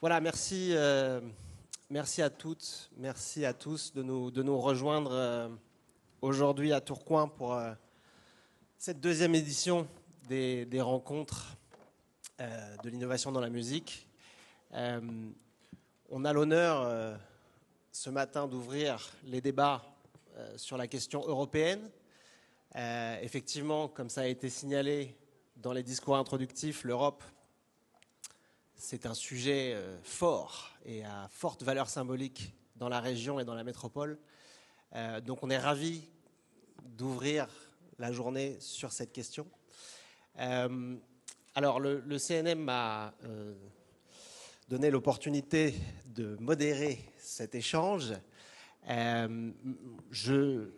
Voilà, merci, merci à toutes, merci à tous de nous rejoindre aujourd'hui à Tourcoing pour cette deuxième édition des rencontres de l'innovation dans la musique. Euh, on a l'honneur ce matin d'ouvrir les débats sur la question européenne. Effectivement, comme ça a été signalé dans les discours introductifs, l'Europe, c'est un sujet fort et à forte valeur symbolique dans la région et dans la métropole. Donc on est ravis d'ouvrir la journée sur cette question. Alors le CNM m'a donné l'opportunité de modérer cet échange. Je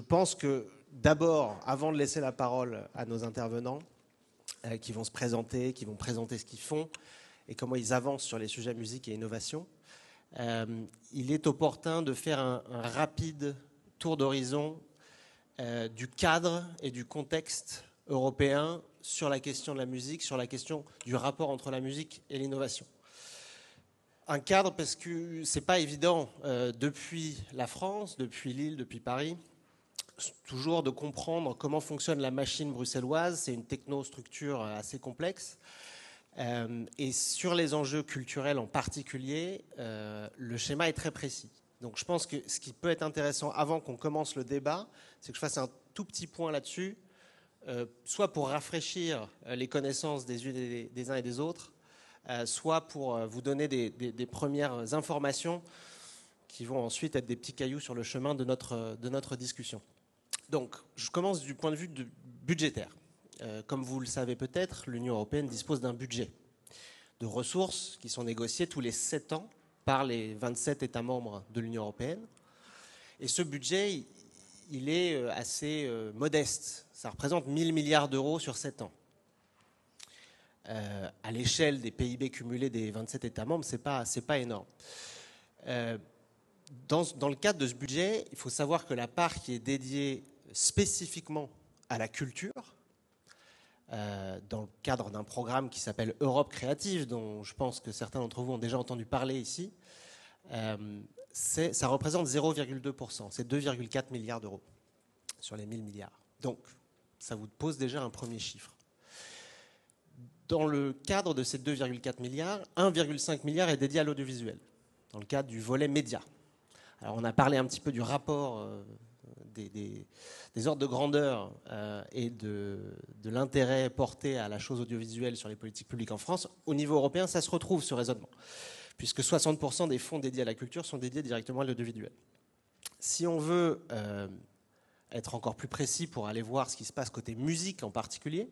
pense que d'abord, avant de laisser la parole à nos intervenants, qui vont se présenter, qui vont présenter ce qu'ils font, et comment ils avancent sur les sujets musique et innovation, il est opportun de faire un rapide tour d'horizon du cadre et du contexte européen sur la question de la musique, sur la question du rapport entre la musique et l'innovation. Un cadre parce que c'est pas évident depuis la France, depuis Lille, depuis Paris, toujours de comprendre comment fonctionne la machine bruxelloise. C'est une technostructure assez complexe. Et sur les enjeux culturels en particulier, le schéma est très précis. Donc je pense que ce qui peut être intéressant avant qu'on commence le débat, c'est que je fasse un tout petit point là-dessus, soit pour rafraîchir les connaissances des uns et des autres, soit pour vous donner des premières informations qui vont ensuite être des petits cailloux sur le chemin de notre discussion. Donc je commence du point de vue budgétaire. Comme vous le savez peut-être, l'Union européenne dispose d'un budget de ressources qui sont négociées tous les 7 ans par les 27 États membres de l'Union européenne. Et ce budget, il est assez modeste. Ça représente 1 000 milliards d'euros sur 7 ans. À l'échelle des PIB cumulés des 27 États membres, c'est pas énorme. Dans le cadre de ce budget, il faut savoir que la part qui est dédiée spécifiquement à la culture, dans le cadre d'un programme qui s'appelle Europe Créative, dont je pense que certains d'entre vous ont déjà entendu parler ici, ça représente 0,2%, c'est 2,4 milliards d'euros sur les 1 000 milliards. Donc, ça vous pose déjà un premier chiffre. Dans le cadre de ces 2,4 milliards, 1,5 milliard est dédié à l'audiovisuel, dans le cadre du volet média. Alors, on a parlé un petit peu du rapport des ordres de grandeur et de l'intérêt porté à la chose audiovisuelle sur les politiques publiques en France. Au niveau européen, ça se retrouve, ce raisonnement, puisque 60% des fonds dédiés à la culture sont dédiés directement à l'audiovisuel. Si on veut être encore plus précis pour aller voir ce qui se passe côté musique en particulier,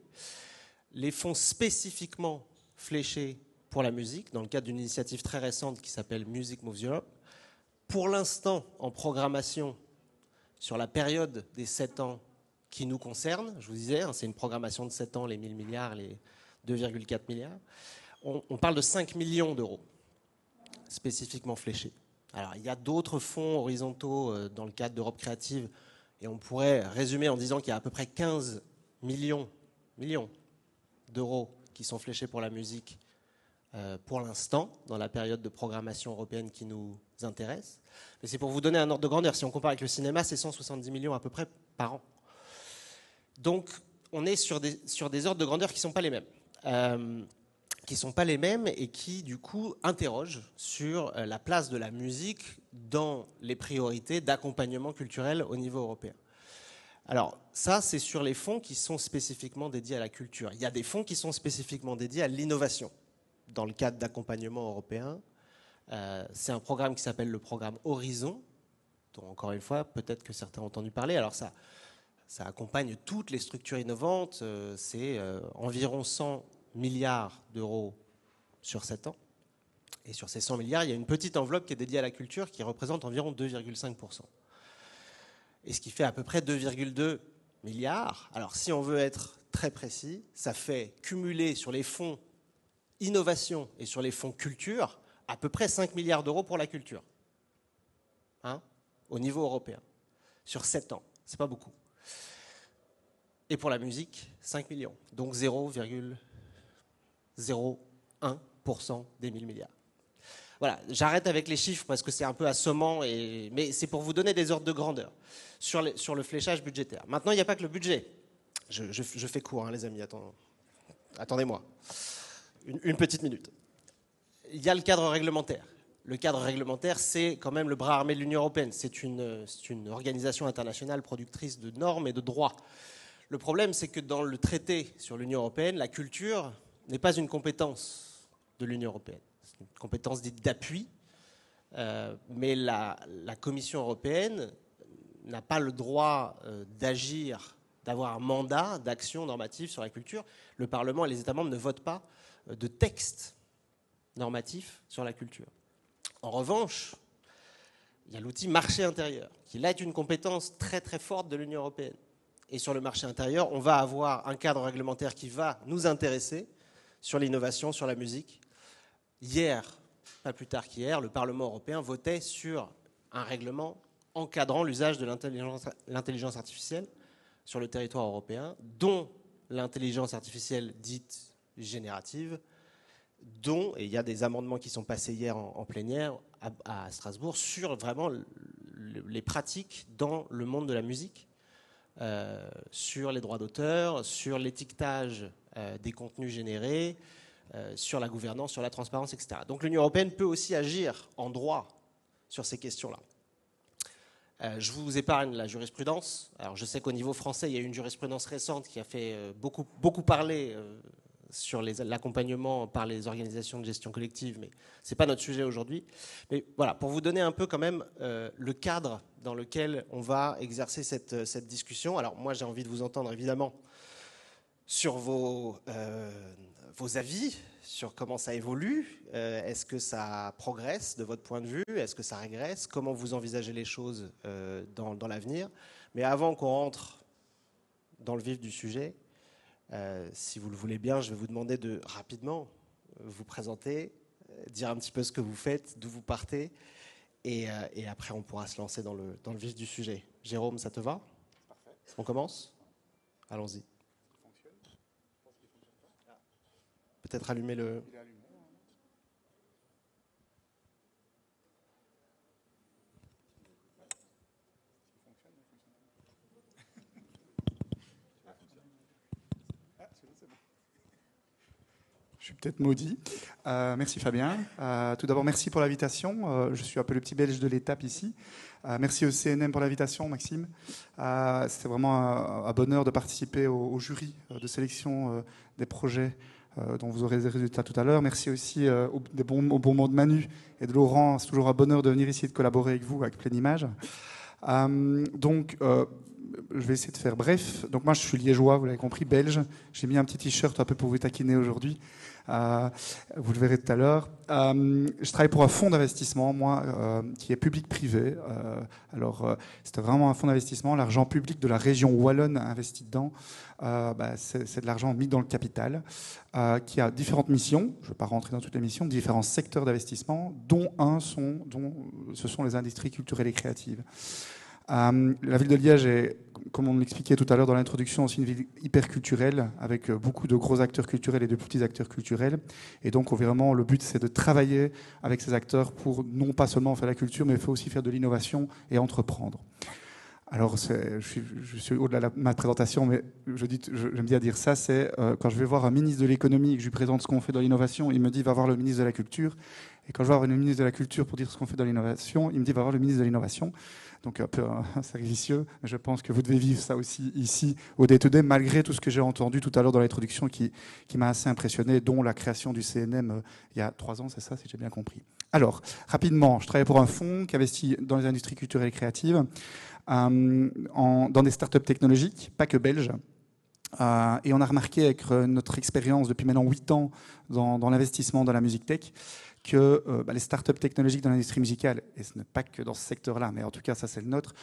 les fonds spécifiquement fléchés pour la musique, dans le cadre d'une initiative très récente qui s'appelle Music Moves Europe, pour l'instant en programmation sur la période des 7 ans qui nous concerne, je vous disais, c'est une programmation de 7 ans, les 1 000 milliards, les 2,4 milliards, on parle de 5 millions d'euros spécifiquement fléchés. Alors, il y a d'autres fonds horizontaux dans le cadre d'Europe Créative, et on pourrait résumer en disant qu'il y a à peu près 15 millions d'euros qui sont fléchés pour la musique pour l'instant, dans la période de programmation européenne qui nous intéresse. Mais c'est pour vous donner un ordre de grandeur. Si on compare avec le cinéma, c'est 170 millions à peu près par an. Donc, on est sur des ordres de grandeur qui ne sont pas les mêmes. Et qui, du coup, interrogent sur la place de la musique dans les priorités d'accompagnement culturel au niveau européen. Alors, ça, c'est sur les fonds qui sont spécifiquement dédiés à la culture. Il y a des fonds qui sont spécifiquement dédiés à l'innovation dans le cadre d'accompagnement européen. C'est un programme qui s'appelle le programme Horizon, dont, encore une fois, peut-être que certains ont entendu parler. Alors, ça accompagne toutes les structures innovantes. C'est environ 100 milliards d'euros sur 7 ans. Et sur ces 100 milliards, il y a une petite enveloppe qui est dédiée à la culture qui représente environ 2,5%. Et ce qui fait à peu près 2,2 milliards. Alors, si on veut être très précis, ça fait cumuler sur les fonds innovation et sur les fonds culture à peu près 5 milliards d'euros pour la culture. Au niveau européen. Sur 7 ans. C'est pas beaucoup. Et pour la musique, 5 millions. Donc 0,01% des 1 000 milliards. Voilà, j'arrête avec les chiffres parce que c'est un peu assommant, mais c'est pour vous donner des ordres de grandeur sur le fléchage budgétaire. Maintenant, il n'y a pas que le budget. Je fais court, hein, les amis, attendez-moi. Une petite minute. Il y a le cadre réglementaire. Le cadre réglementaire, c'est quand même le bras armé de l'Union européenne. C'est une organisation internationale productrice de normes et de droits. Le problème, c'est que dans le traité sur l'Union européenne, la culture n'est pas une compétence de l'Union européenne. C'est une compétence dite d'appui, mais la Commission européenne n'a pas le droit d'agir, d'avoir un mandat d'action normative sur la culture. Le Parlement et les États membres ne votent pas de texte normatif sur la culture. En revanche, il y a l'outil marché intérieur, qui là est une compétence très très forte de l'Union européenne. Et sur le marché intérieur, on va avoir un cadre réglementaire qui va nous intéresser sur l'innovation, sur la musique. Hier, pas plus tard qu'hier, le Parlement européen votait sur un règlement encadrant l'usage de l'intelligence artificielle sur le territoire européen, dont l'intelligence artificielle dite générative, et il y a des amendements qui sont passés hier en plénière à Strasbourg, sur vraiment les pratiques dans le monde de la musique, sur les droits d'auteur, sur l'étiquetage des contenus générés, sur la gouvernance, sur la transparence, etc. Donc l'Union européenne peut aussi agir en droit sur ces questions-là. Je vous épargne la jurisprudence. Alors je sais qu'au niveau français, il y a eu une jurisprudence récente qui a fait beaucoup parler sur l'accompagnement par les organisations de gestion collective, mais ce n'est pas notre sujet aujourd'hui. Mais voilà, pour vous donner un peu quand même le cadre dans lequel on va exercer cette discussion. Alors moi, j'ai envie de vous entendre évidemment sur vos avis, sur comment ça évolue. Est-ce que ça progresse de votre point de vue? Est-ce que ça régresse? Comment vous envisagez les choses dans l'avenir? Mais avant qu'on rentre dans le vif du sujet, si vous le voulez bien, je vais vous demander de rapidement vous présenter, dire un petit peu ce que vous faites, d'où vous partez, et après on pourra se lancer dans le vif du sujet. Jérôme, ça te va? Parfait. On commence? Allons-y. Peut-être allumer le... Je suis peut-être maudit. Merci Fabien. Tout d'abord, merci pour l'invitation. Je suis un peu le petit belge de l'étape ici. Merci au CNM pour l'invitation, Maxime. C'était vraiment un bonheur de participer au jury de sélection des projets dont vous aurez des résultats tout à l'heure. Merci aussi au bon mot de Manu et de Laurent. C'est toujours un bonheur de venir ici et de collaborer avec vous, avec Pleine Image. Je vais essayer de faire bref. Donc moi, je suis liégeois, vous l'avez compris, belge. J'ai mis un petit t-shirt un peu pour vous taquiner aujourd'hui. Vous le verrez tout à l'heure. Je travaille pour un fonds d'investissement, moi, qui est public-privé. C'était vraiment un fonds d'investissement. L'argent public de la région wallonne investi dedans, c'est de l'argent mis dans le capital, qui a différentes missions. Je ne vais pas rentrer dans toutes les missions, différents secteurs d'investissement, dont ce sont les industries culturelles et créatives. La ville de Liège est, comme on l'expliquait tout à l'heure dans l'introduction, aussi une ville hyper culturelle, avec beaucoup de gros acteurs culturels et de petits acteurs culturels. Et donc, vraiment, le but, c'est de travailler avec ces acteurs pour non pas seulement faire la culture, mais il faut aussi faire de l'innovation et entreprendre. Alors, je suis au-delà de ma présentation, mais j'aime bien dire ça, c'est quand je vais voir un ministre de l'économie et que je lui présente ce qu'on fait dans l'innovation, il me dit « va voir le ministre de la Culture ». Et quand je vais voir le ministre de la Culture pour dire ce qu'on fait dans l'innovation, il me dit « va voir le ministre de l'innovation ». Donc un peu un cercle vicieux, mais je pense que vous devez vivre ça aussi ici au day-to-day, malgré tout ce que j'ai entendu tout à l'heure dans l'introduction qui m'a assez impressionné, dont la création du CNM il y a 3 ans, c'est ça, si j'ai bien compris. Alors, rapidement, je travaille pour un fonds qui investit dans les industries culturelles et créatives, dans des startups technologiques, pas que belges. Et on a remarqué avec notre expérience depuis maintenant 8 ans dans l'investissement dans la musique tech, que les startups technologiques dans l'industrie musicale, et ce n'est pas que dans ce secteur-là, mais en tout cas ça c'est le nôtre,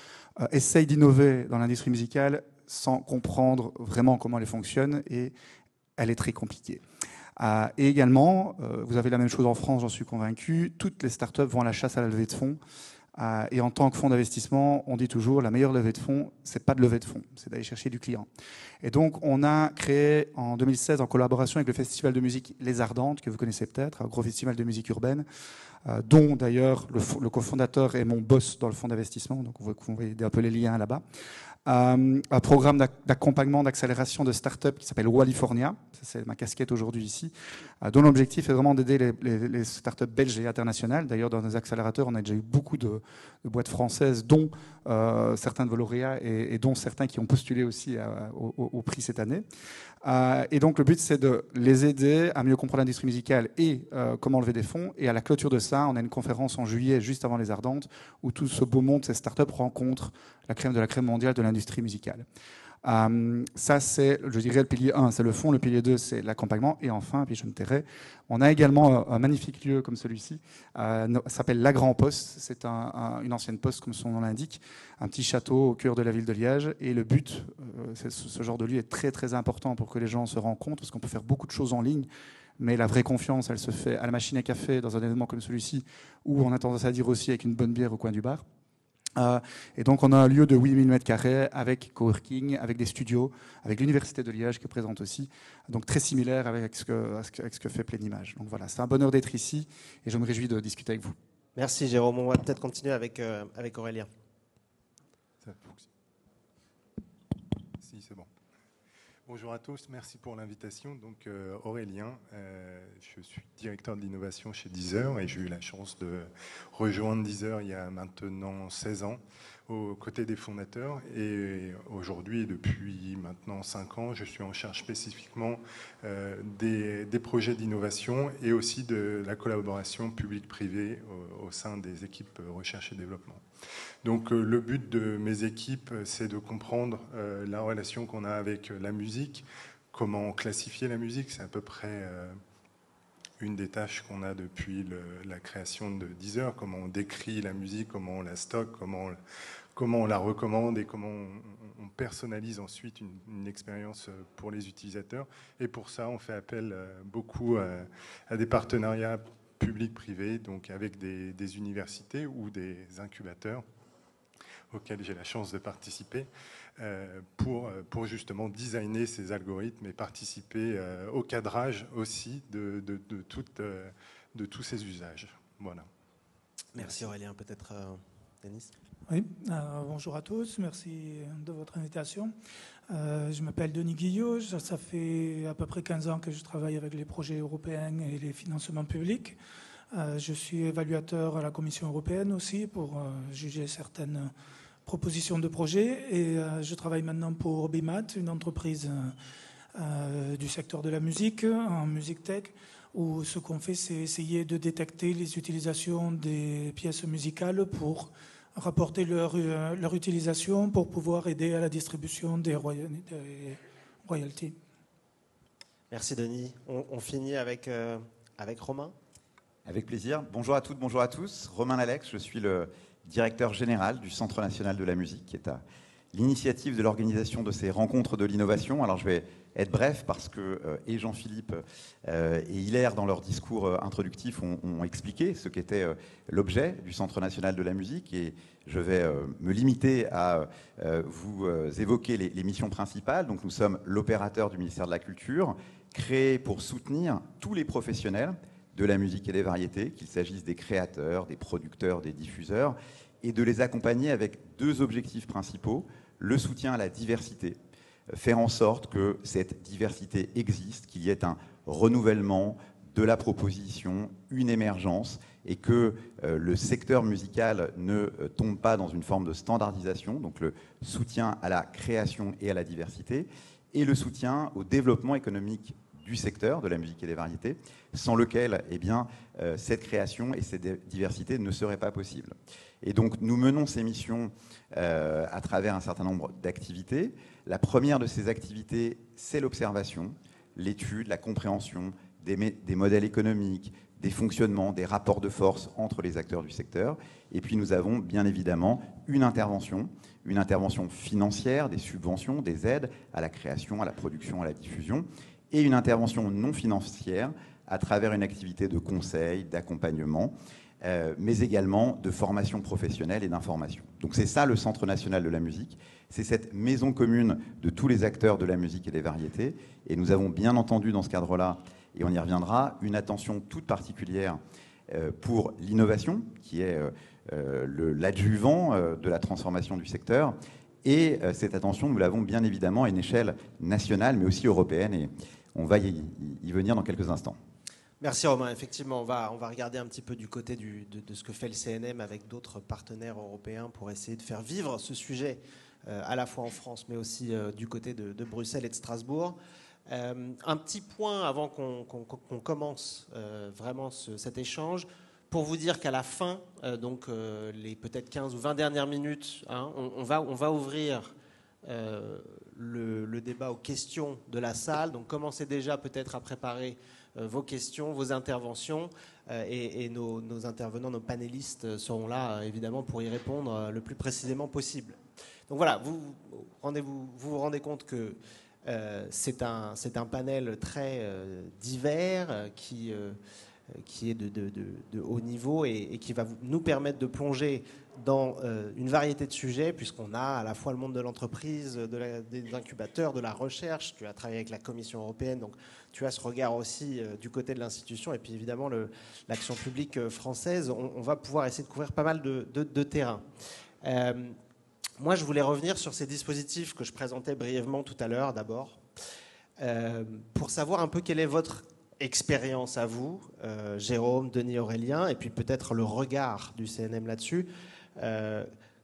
essayent d'innover dans l'industrie musicale sans comprendre vraiment comment elle fonctionne, et elle est très compliquée. Et également, vous avez la même chose en France, j'en suis convaincu, toutes les startups vont à la chasse à la levée de fonds, Et en tant que fonds d'investissement, on dit toujours la meilleure levée de fonds, c'est pas de levée de fonds, c'est d'aller chercher du client. Et donc, on a créé en 2016, en collaboration avec le festival de musique Les Ardentes, que vous connaissez peut-être, un gros festival de musique urbaine, dont d'ailleurs le cofondateur est mon boss dans le fonds d'investissement, donc vous voyez un peu les liens là-bas. Un programme d'accompagnement, d'accélération de start-up qui s'appelle Wallifornia, c'est ma casquette aujourd'hui ici, dont l'objectif est vraiment d'aider les start-up belges et internationales. D'ailleurs, dans nos accélérateurs, on a déjà eu beaucoup de boîtes françaises, dont certains de vos lauréats et dont certains qui ont postulé aussi au prix cette année. Et donc, le but, c'est de les aider à mieux comprendre l'industrie musicale et comment lever des fonds. Et à la clôture de ça, on a une conférence en juillet, juste avant les Ardentes, où tout ce beau monde, ces start-up rencontrent la crème de la crème mondiale de l'industrie musicale. Ça, c'est, je dirais, le pilier 1, c'est le fond. Le pilier 2, c'est l'accompagnement. Et enfin, puis je me tairai, on a également un magnifique lieu comme celui-ci. Ça s'appelle La Grand Poste. C'est une ancienne poste, comme son nom l'indique. Un petit château au cœur de la ville de Liège. Et le but, ce genre de lieu est très, très important pour que les gens se rencontrent, parce qu'on peut faire beaucoup de choses en ligne. Mais la vraie confiance, elle se fait à la machine à café, dans un événement comme celui-ci, où on a tendance à dire aussi avec une bonne bière au coin du bar. Et donc, on a un lieu de 8000 m² avec coworking, avec des studios, avec l'Université de Liège qui est présente aussi. Donc, très similaire avec ce que fait Pleine Image. Donc voilà, c'est un bonheur d'être ici et je me réjouis de discuter avec vous. Merci Jérôme. On va peut-être continuer avec Aurélien. Ça fonctionne. Si, c'est bon. Bonjour à tous, merci pour l'invitation. Donc Aurélien, je suis directeur de l'innovation chez Deezer et j'ai eu la chance de rejoindre Deezer il y a maintenant 16 ans aux côtés des fondateurs. Et aujourd'hui, depuis maintenant 5 ans, je suis en charge spécifiquement des projets d'innovation et aussi de la collaboration publique-privée au sein des équipes recherche et développement. Donc le but de mes équipes, c'est de comprendre la relation qu'on a avec la musique, comment classifier la musique, c'est à peu près une des tâches qu'on a depuis la création de Deezer, comment on décrit la musique, comment on la stocke, comment on la recommande et comment on personnalise ensuite une expérience pour les utilisateurs. Et pour ça, on fait appel beaucoup à des partenariats public-privé, donc avec des universités ou des incubateurs auxquels j'ai la chance de participer pour justement designer ces algorithmes et participer au cadrage aussi de tous ces usages. Voilà. Merci Aurélien. Peut-être Denis. Oui, bonjour à tous, merci de votre invitation. Je m'appelle Denis Guillot, ça fait à peu près 15 ans que je travaille avec les projets européens et les financements publics. Je suis évaluateur à la Commission européenne aussi pour juger certaines propositions de projets et je travaille maintenant pour BIMAT, une entreprise du secteur de la musique, en musique tech, où ce qu'on fait, c'est essayer de détecter les utilisations des pièces musicales pour rapporter leur utilisation pour pouvoir aider à la distribution des royalties. Merci Denis. On finit avec Romain. Avec plaisir. Bonjour à toutes, bonjour à tous. Romain Lalex, je suis le directeur général du Centre national de la musique, qui est à l'initiative de l'organisation de ces rencontres de l'innovation. Alors je vais être bref parce que et Jean-Philippe et Hilaire, dans leur discours introductif, ont expliqué ce qu'était l'objet du Centre national de la musique. Et je vais me limiter à vous évoquer les missions principales. Donc nous sommes l'opérateur du ministère de la Culture, créé pour soutenir tous les professionnels de la musique et des variétés, qu'il s'agisse des créateurs, des producteurs, des diffuseurs, et de les accompagner avec 2 objectifs principaux. Le soutien à la diversité, faire en sorte que cette diversité existe, qu'il y ait un renouvellement de la proposition, une émergence, et que le secteur musical ne tombe pas dans une forme de standardisation, donc le soutien à la création et à la diversité, et le soutien au développement économique du secteur de la musique et des variétés, sans lequel cette création et cette diversité ne seraient pas possibles. Et donc nous menons ces missions à travers un certain nombre d'activités. La première de ces activités, c'est l'observation, l'étude, la compréhension des modèles économiques, des fonctionnements, des rapports de force entre les acteurs du secteur. Et puis nous avons bien évidemment une intervention financière, des subventions, des aides à la création, à la production, à la diffusion, et une intervention non financière à travers une activité de conseil, d'accompagnement, mais également de formation professionnelle et d'information. Donc c'est ça le Centre national de la musique, c'est cette maison commune de tous les acteurs de la musique et des variétés, et nous avons bien entendu dans ce cadre-là, et on y reviendra, une attention toute particulière pour l'innovation, qui est l'adjuvant de la transformation du secteur, et cette attention, nous l'avons bien évidemment à une échelle nationale, mais aussi européenne, et on va y venir dans quelques instants. Merci Romain. Effectivement, on va regarder un petit peu du côté de ce que fait le CNM avec d'autres partenaires européens pour essayer de faire vivre ce sujet à la fois en France, mais aussi du côté de Bruxelles et de Strasbourg. Un petit point avant qu'on commence vraiment cet échange, pour vous dire qu'à la fin, donc les peut-être 15 ou 20 dernières minutes, hein, on va ouvrir le débat aux questions de la salle. Donc commencez déjà peut-être à préparer vos questions, vos interventions, et nos intervenants, nos panélistes seront là évidemment pour y répondre le plus précisément possible. Donc voilà, vous vous rendez compte que c'est un panel très divers qui est de haut niveau et qui va nous permettre de plonger dans une variété de sujets, puisqu'on a à la fois le monde de l'entreprise, des incubateurs, de la recherche. Tu as travaillé avec la Commission européenne, donc tu as ce regard aussi du côté de l'institution, et puis évidemment l'action publique française. On va pouvoir essayer de couvrir pas mal de terrain. Moi, je voulais revenir sur ces dispositifs que je présentais brièvement tout à l'heure, d'abord, pour savoir un peu quelle est votre expérience à vous, Jérôme, Denis, Aurélien, et puis peut-être le regard du CNM là-dessus.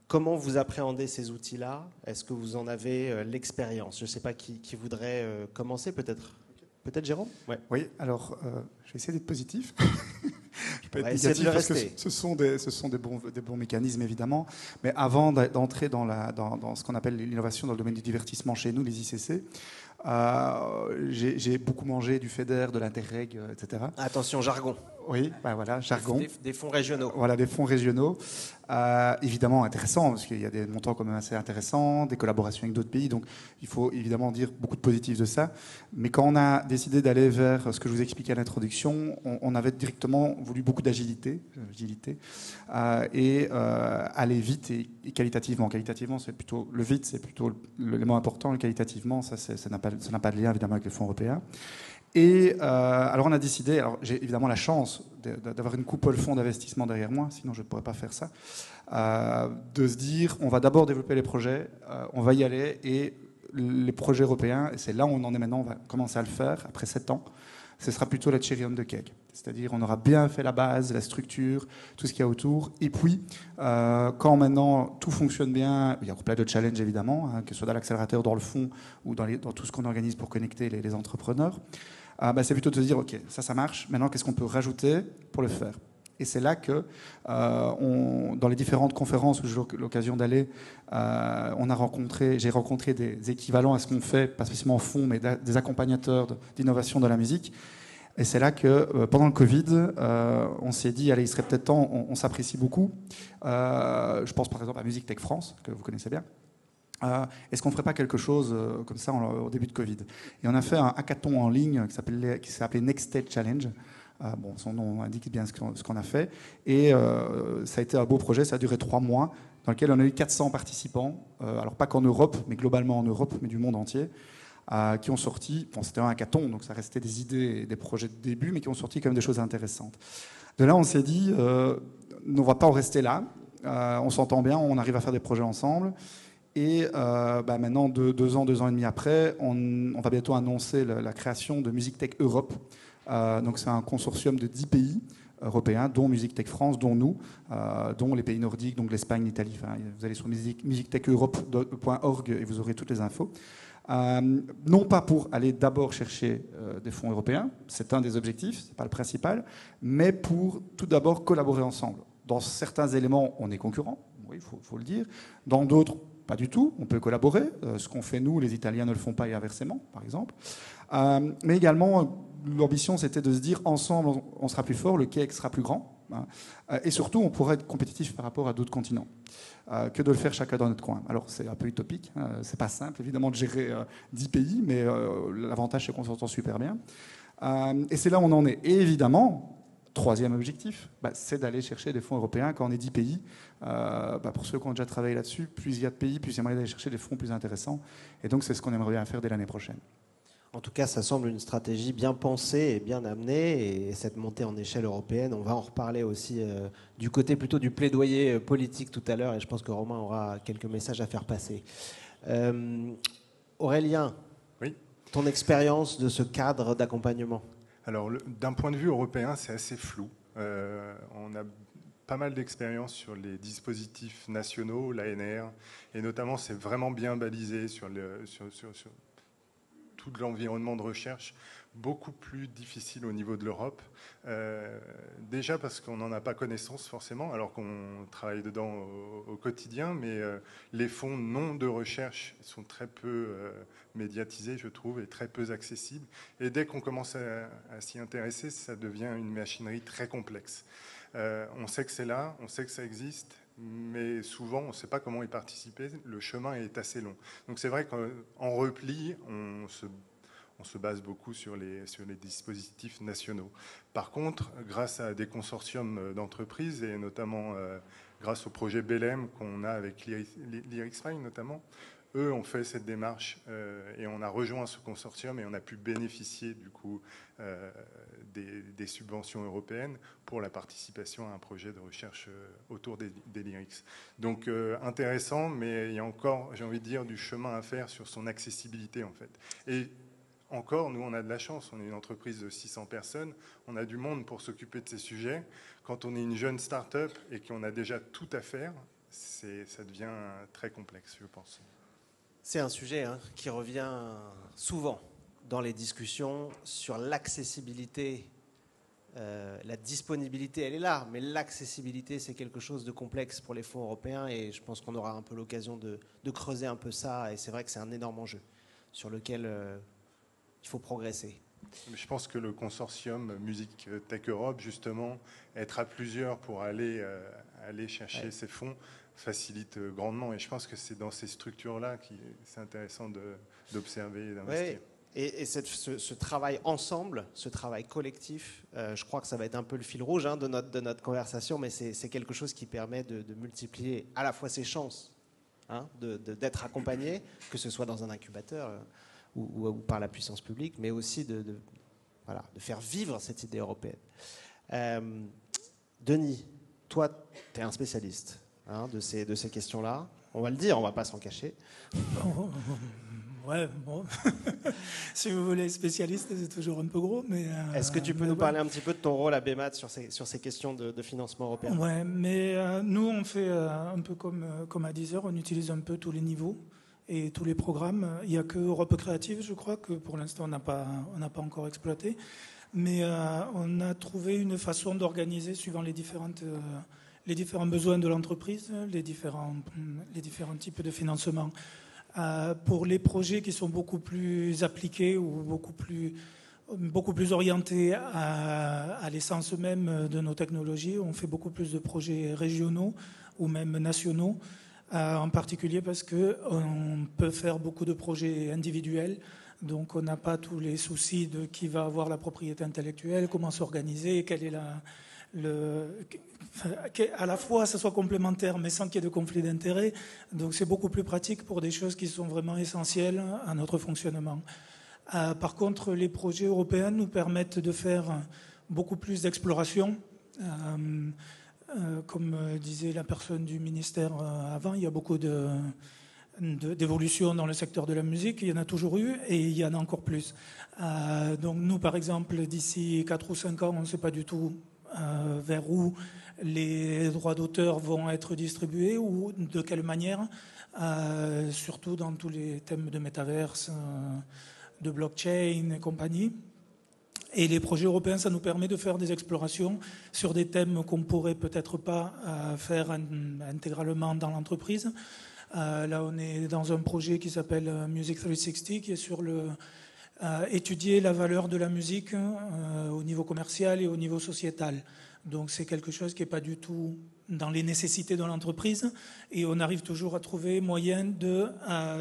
Comment vous appréhendez ces outils-là? Est-ce que vous en avez l'expérience? Je ne sais pas qui voudrait commencer, peut-être. Peut-être Jérôme? Ouais. Oui, alors je vais essayer d'être positif. Je peux être négatif de parce que rester. ce sont des bons mécanismes, évidemment. Mais avant d'entrer dans ce qu'on appelle l'innovation dans le domaine du divertissement chez nous, les ICC, j'ai beaucoup mangé du FEDER, de l'Interreg, etc. Attention, jargon. Oui, ben voilà, jargon. Des fonds régionaux. Voilà, des fonds régionaux. Évidemment intéressants, parce qu'il y a des montants quand même assez intéressants, des collaborations avec d'autres pays, donc il faut évidemment dire beaucoup de positifs de ça. Mais quand on a décidé d'aller vers ce que je vous expliquais à l'introduction, on avait directement voulu beaucoup d'agilité et aller vite et qualitativement. Qualitativement, c'est plutôt le vite, c'est plutôt l'élément important. Et qualitativement, ça n'a pas de lien évidemment avec les fonds européens. Et alors on a décidé, alors j'ai évidemment la chance d'avoir une coupole fonds d'investissement derrière moi, sinon je ne pourrais pas faire ça, de se dire on va d'abord développer les projets, on va y aller, et les projets européens, et c'est là où on en est maintenant, on va commencer à le faire après 7 ans, ce sera plutôt la cherry on the cake. C'est-à-dire on aura bien fait la base, la structure, tout ce qu'il y a autour. Et puis, quand maintenant tout fonctionne bien, il y a plein de challenges évidemment, hein, que ce soit dans l'accélérateur, dans le fond, ou dans tout ce qu'on organise pour connecter les entrepreneurs, c'est plutôt de se dire, OK, ça marche, maintenant qu'est-ce qu'on peut rajouter pour le faire? Et c'est là que, dans les différentes conférences où j'ai eu l'occasion d'aller, j'ai rencontré des équivalents à ce qu'on fait, pas spécialement en fond, mais des accompagnateurs d'innovation dans la musique. Et c'est là que, pendant le Covid, on s'est dit, allez, il serait peut-être temps, on s'apprécie beaucoup. Je pense par exemple à Musique Tech France, que vous connaissez bien. Est-ce qu'on ne ferait pas quelque chose comme ça au début de Covid? Et on a fait un hackathon en ligne qui s'appelait Next Stage Challenge. Son nom indique bien ce qu'on a fait. Et ça a été un beau projet, ça a duré 3 mois, dans lequel on a eu 400 participants, alors pas qu'en Europe, mais globalement en Europe, mais du monde entier, qui ont sorti, c'était un hackathon, donc ça restait des idées et des projets de début, mais qui ont sorti quand même des choses intéressantes. De là, on s'est dit, on ne va pas en rester là, on s'entend bien, on arrive à faire des projets ensemble. Et maintenant, 2 ans et demi après, on va bientôt annoncer la création de Musique Tech Europe. Donc c'est un consortium de 10 pays européens, dont Musique Tech France, dont nous, dont les pays nordiques, donc l'Espagne, l'Italie. Enfin, vous allez sur musictecheurope.org et vous aurez toutes les infos. Non pas pour aller d'abord chercher des fonds européens, c'est un des objectifs, c'est pas le principal, mais pour tout d'abord collaborer ensemble. Dans certains éléments, on est concurrents, oui, faut le dire. Dans d'autres, pas du tout, on peut collaborer. Ce qu'on fait nous, les Italiens ne le font pas et inversement, par exemple. Mais également, l'ambition, c'était de se dire, ensemble, on sera plus fort, le cake sera plus grand. Hein, et surtout, on pourrait être compétitif par rapport à d'autres continents, que de le faire chacun dans notre coin. Alors, c'est un peu utopique, hein, c'est pas simple, évidemment, de gérer 10 pays, mais l'avantage, c'est qu'on s'entend super bien. Et c'est là où on en est. Et évidemment, troisième objectif, c'est d'aller chercher des fonds européens. Quand on est 10 pays, pour ceux qui ont déjà travaillé là-dessus, plus il y a de pays, plus il y a moyen d'aller chercher des fonds plus intéressants. Et donc, c'est ce qu'on aimerait bien faire dès l'année prochaine. En tout cas, ça semble une stratégie bien pensée et bien amenée. Et cette montée en échelle européenne, on va en reparler aussi du côté plutôt du plaidoyer politique tout à l'heure. Et je pense que Romain aura quelques messages à faire passer. Aurélien, oui. Ton expérience de ce cadre d'accompagnement? Alors, d'un point de vue européen, c'est assez flou. On a pas mal d'expérience sur les dispositifs nationaux, l'ANR, et notamment, c'est vraiment bien balisé sur tout l'environnement de recherche, beaucoup plus difficile au niveau de l'Europe. Déjà parce qu'on n'en a pas connaissance forcément, alors qu'on travaille dedans au quotidien, mais les fonds non de recherche sont très peu médiatisés, je trouve, et très peu accessibles. Et dès qu'on commence à s'y intéresser, ça devient une machinerie très complexe. On sait que c'est là, on sait que ça existe, mais souvent, on ne sait pas comment y participer. Le chemin est assez long. Donc c'est vrai qu'en repli, on se base beaucoup sur les dispositifs nationaux. Par contre, grâce à des consortiums d'entreprises, et notamment grâce au projet Belém qu'on a avec l'IRIX-FAI notamment, eux ont fait cette démarche et on a rejoint ce consortium et on a pu bénéficier du coup des subventions européennes pour la participation à un projet de recherche autour des lyrics. Donc intéressant, mais il y a encore, j'ai envie de dire, du chemin à faire sur son accessibilité en fait. Et encore, nous, on a de la chance. On est une entreprise de 600 personnes. On a du monde pour s'occuper de ces sujets. Quand on est une jeune start-up et qu'on a déjà tout à faire, ça devient très complexe, je pense. C'est un sujet qui revient souvent dans les discussions sur l'accessibilité. La disponibilité, elle est là, mais l'accessibilité, c'est quelque chose de complexe pour les fonds européens et je pense qu'on aura un peu l'occasion de creuser un peu ça. Et c'est vrai que c'est un énorme enjeu sur lequel il faut progresser. Je pense que le consortium Musique Tech Europe, justement, être à plusieurs pour aller chercher ces fonds facilite grandement. Et je pense que c'est dans ces structures-là que c'est intéressant d'observer et d'investir. Et ce travail ensemble, ce travail collectif, je crois que ça va être un peu le fil rouge de notre conversation, mais c'est quelque chose qui permet de multiplier à la fois ses chances d'être accompagné, que ce soit dans un incubateur ou par la puissance publique, mais aussi de faire vivre cette idée européenne. Denis, toi, tu es un spécialiste de ces questions-là. On va le dire, on ne va pas s'en cacher. Ouais, bon. Si vous voulez spécialiste, c'est toujours un peu gros. Mais est-ce que tu peux nous parler un petit peu de ton rôle à BMAT sur ces questions de financement européen? Ouais, mais nous, on fait un peu comme à Deezer, on utilise un peu tous les niveaux et tous les programmes. Il n'y a que Europe Créative, je crois, que pour l'instant, on n'a pas encore exploité. Mais on a trouvé une façon d'organiser suivant les différents besoins de l'entreprise, les différents types de financement. Pour les projets qui sont beaucoup plus appliqués ou beaucoup plus orientés à l'essence même de nos technologies, on fait beaucoup plus de projets régionaux ou même nationaux, en particulier parce qu'on peut faire beaucoup de projets individuels, donc on n'a pas tous les soucis de qui va avoir la propriété intellectuelle, comment s'organiser, quelle est à la fois ça soit complémentaire mais sans qu'il y ait de conflit d'intérêts. Donc c'est beaucoup plus pratique pour des choses qui sont vraiment essentielles à notre fonctionnement. Par contre, les projets européens nous permettent de faire beaucoup plus d'exploration. Comme disait la personne du ministère avant, il y a beaucoup d'évolution dans le secteur de la musique, il y en a toujours eu et il y en a encore plus. Donc nous, par exemple, d'ici 4 ou 5 ans, on ne sait pas du tout vers où les droits d'auteur vont être distribués ou de quelle manière, surtout dans tous les thèmes de métaverse, de blockchain et compagnie. Et les projets européens, ça nous permet de faire des explorations sur des thèmes qu'on ne pourrait peut-être pas faire intégralement dans l'entreprise. Là, on est dans un projet qui s'appelle Music 360, qui est sur étudier la valeur de la musique au niveau commercial et au niveau sociétal. Donc c'est quelque chose qui n'est pas du tout dans les nécessités de l'entreprise, et on arrive toujours à trouver moyen de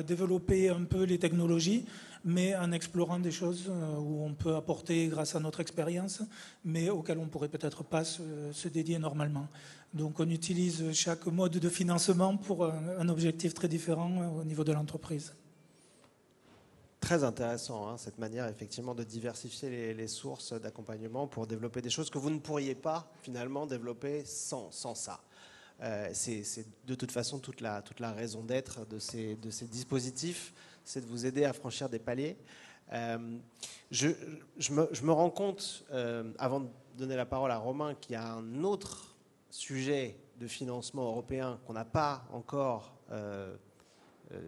développer un peu les technologies, mais en explorant des choses où on peut apporter grâce à notre expérience, mais auxquelles on ne pourrait peut-être pas se dédier normalement. Donc on utilise chaque mode de financement pour un objectif très différent au niveau de l'entreprise. Très intéressant, hein, cette manière effectivement de diversifier les sources d'accompagnement pour développer des choses que vous ne pourriez pas finalement développer sans ça. C'est de toute façon toute la raison d'être de ces dispositifs, c'est de vous aider à franchir des paliers. Je me rends compte, avant de donner la parole à Romain, qu'il y a un autre sujet de financement européen qu'on n'a pas encore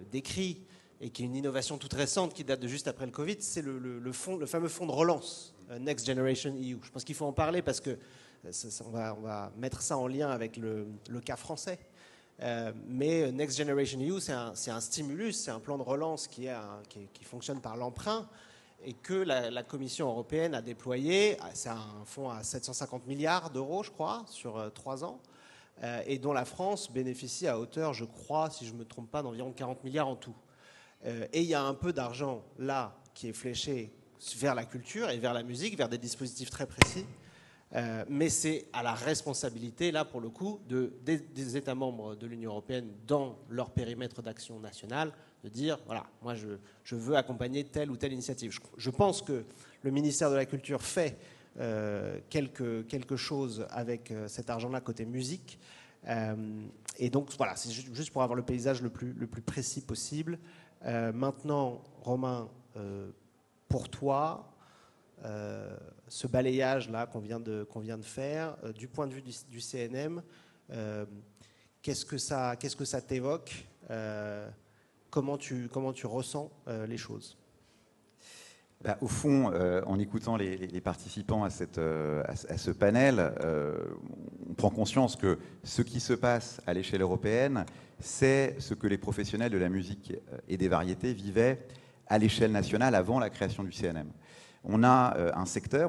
décrit, et qui est une innovation toute récente qui date de juste après le Covid, c'est le fameux fonds de relance, Next Generation EU. Je pense qu'il faut en parler parce que on va mettre ça en lien avec le cas français. Mais Next Generation EU, c'est un stimulus, c'est un plan de relance qui fonctionne par l'emprunt et que la Commission européenne a déployé. C'est un fonds à 750 milliards d'euros, je crois, sur 3 ans, et dont la France bénéficie à hauteur, je crois, si je ne me trompe pas, d'environ 40 milliards en tout. Et il y a un peu d'argent là qui est fléché vers la culture et vers la musique, vers des dispositifs très précis. Mais c'est à la responsabilité, là pour le coup, des États membres de l'Union européenne dans leur périmètre d'action nationale, de dire, voilà, moi je veux accompagner telle ou telle initiative. Je pense que le ministère de la Culture fait quelque chose avec cet argent-là côté musique. Et donc voilà, c'est juste pour avoir le paysage le plus précis possible. Maintenant, Romain, pour toi, ce balayage-là qu'on vient de faire, du point de vue du CNM, qu'est-ce que ça t'évoque, comment tu ressens les choses? Au fond, en écoutant les participants à ce panel, on prend conscience que ce qui se passe à l'échelle européenne, c'est ce que les professionnels de la musique et des variétés vivaient à l'échelle nationale avant la création du CNM. On a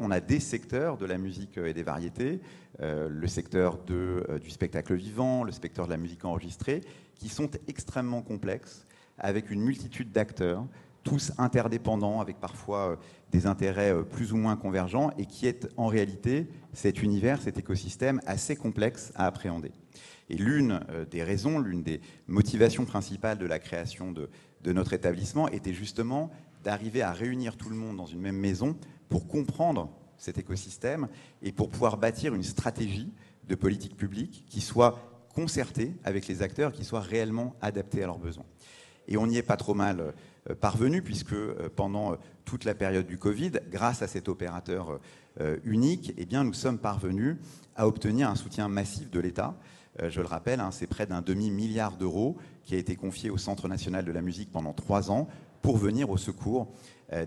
on a des secteurs de la musique et des variétés, le secteur du spectacle vivant, le secteur de la musique enregistrée, qui sont extrêmement complexes, avec une multitude d'acteurs, tous interdépendants, avec parfois des intérêts plus ou moins convergents, et qui est en réalité cet univers, cet écosystème assez complexe à appréhender. Et l'une des raisons, l'une des motivations principales de la création de notre établissement était justement d'arriver à réunir tout le monde dans une même maison pour comprendre cet écosystème et pour pouvoir bâtir une stratégie de politique publique qui soit concertée avec les acteurs, qui soit réellement adaptée à leurs besoins. Et on n'y est pas trop mal parvenu, puisque pendant toute la période du Covid, grâce à cet opérateur unique, eh bien, nous sommes parvenus à obtenir un soutien massif de l'État. Je le rappelle, c'est près d'1 demi-milliard d'euros qui a été confié au Centre national de la musique pendant 3 ans pour venir au secours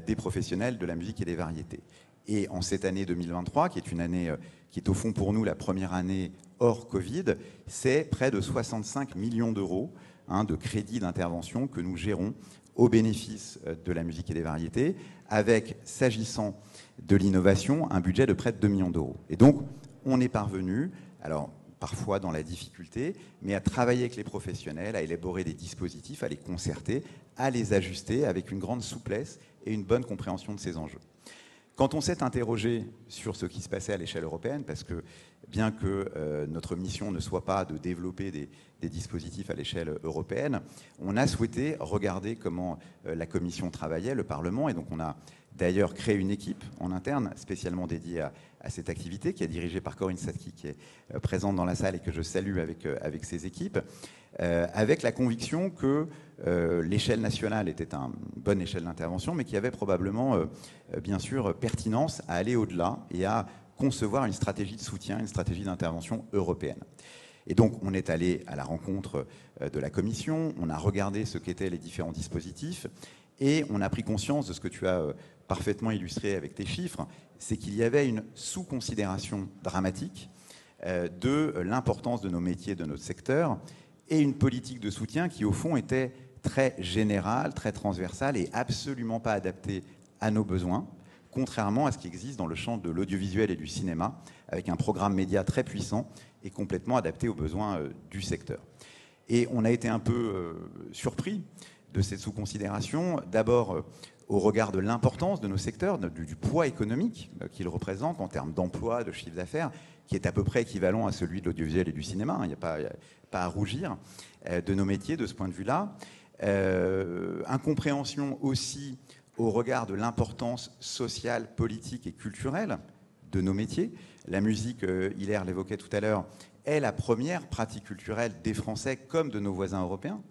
des professionnels de la musique et des variétés. Et en cette année 2023, qui est une année qui est au fond pour nous la première année hors Covid, c'est près de 65 millions d'euros de crédits d'intervention que nous gérons au bénéfice de la musique et des variétés, avec, s'agissant de l'innovation, un budget de près de 2 millions d'euros. Et donc, on est parvenu, alors parfois dans la difficulté, mais à travailler avec les professionnels, à élaborer des dispositifs, à les concerter, à les ajuster avec une grande souplesse et une bonne compréhension de ces enjeux. Quand on s'est interrogé sur ce qui se passait à l'échelle européenne, parce que bien que notre mission ne soit pas de développer des dispositifs à l'échelle européenne, on a souhaité regarder comment la Commission travaillait, le Parlement, et donc on a d'ailleurs créé une équipe en interne spécialement dédiée à cette activité, qui est dirigée par Corinne Satki, qui est présente dans la salle et que je salue avec ses équipes, avec la conviction que l'échelle nationale était une bonne échelle d'intervention, mais qu'il y avait probablement, bien sûr, pertinence à aller au-delà et à concevoir une stratégie de soutien, une stratégie d'intervention européenne. Et donc, on est allé à la rencontre de la Commission, on a regardé ce qu'étaient les différents dispositifs, et on a pris conscience de ce que tu as parfaitement illustré avec tes chiffres, c'est qu'il y avait une sous-considération dramatique de l'importance de nos métiers, de notre secteur, et une politique de soutien qui, au fond, était très générale, très transversale et absolument pas adaptée à nos besoins, contrairement à ce qui existe dans le champ de l'audiovisuel et du cinéma, avec un programme média très puissant et complètement adapté aux besoins du secteur. Et on a été un peu surpris de cette sous-considération, d'abord au regard de l'importance de nos secteurs, du poids économique qu'ils représentent en termes d'emploi, de chiffre d'affaires, qui est à peu près équivalent à celui de l'audiovisuel et du cinéma. Il n'y a pas à rougir de nos métiers de ce point de vue-là. Incompréhension aussi au regard de l'importance sociale, politique et culturelle de nos métiers. La musique, Hilaire l'évoquait tout à l'heure, est la première pratique culturelle des Français comme de nos voisins européens.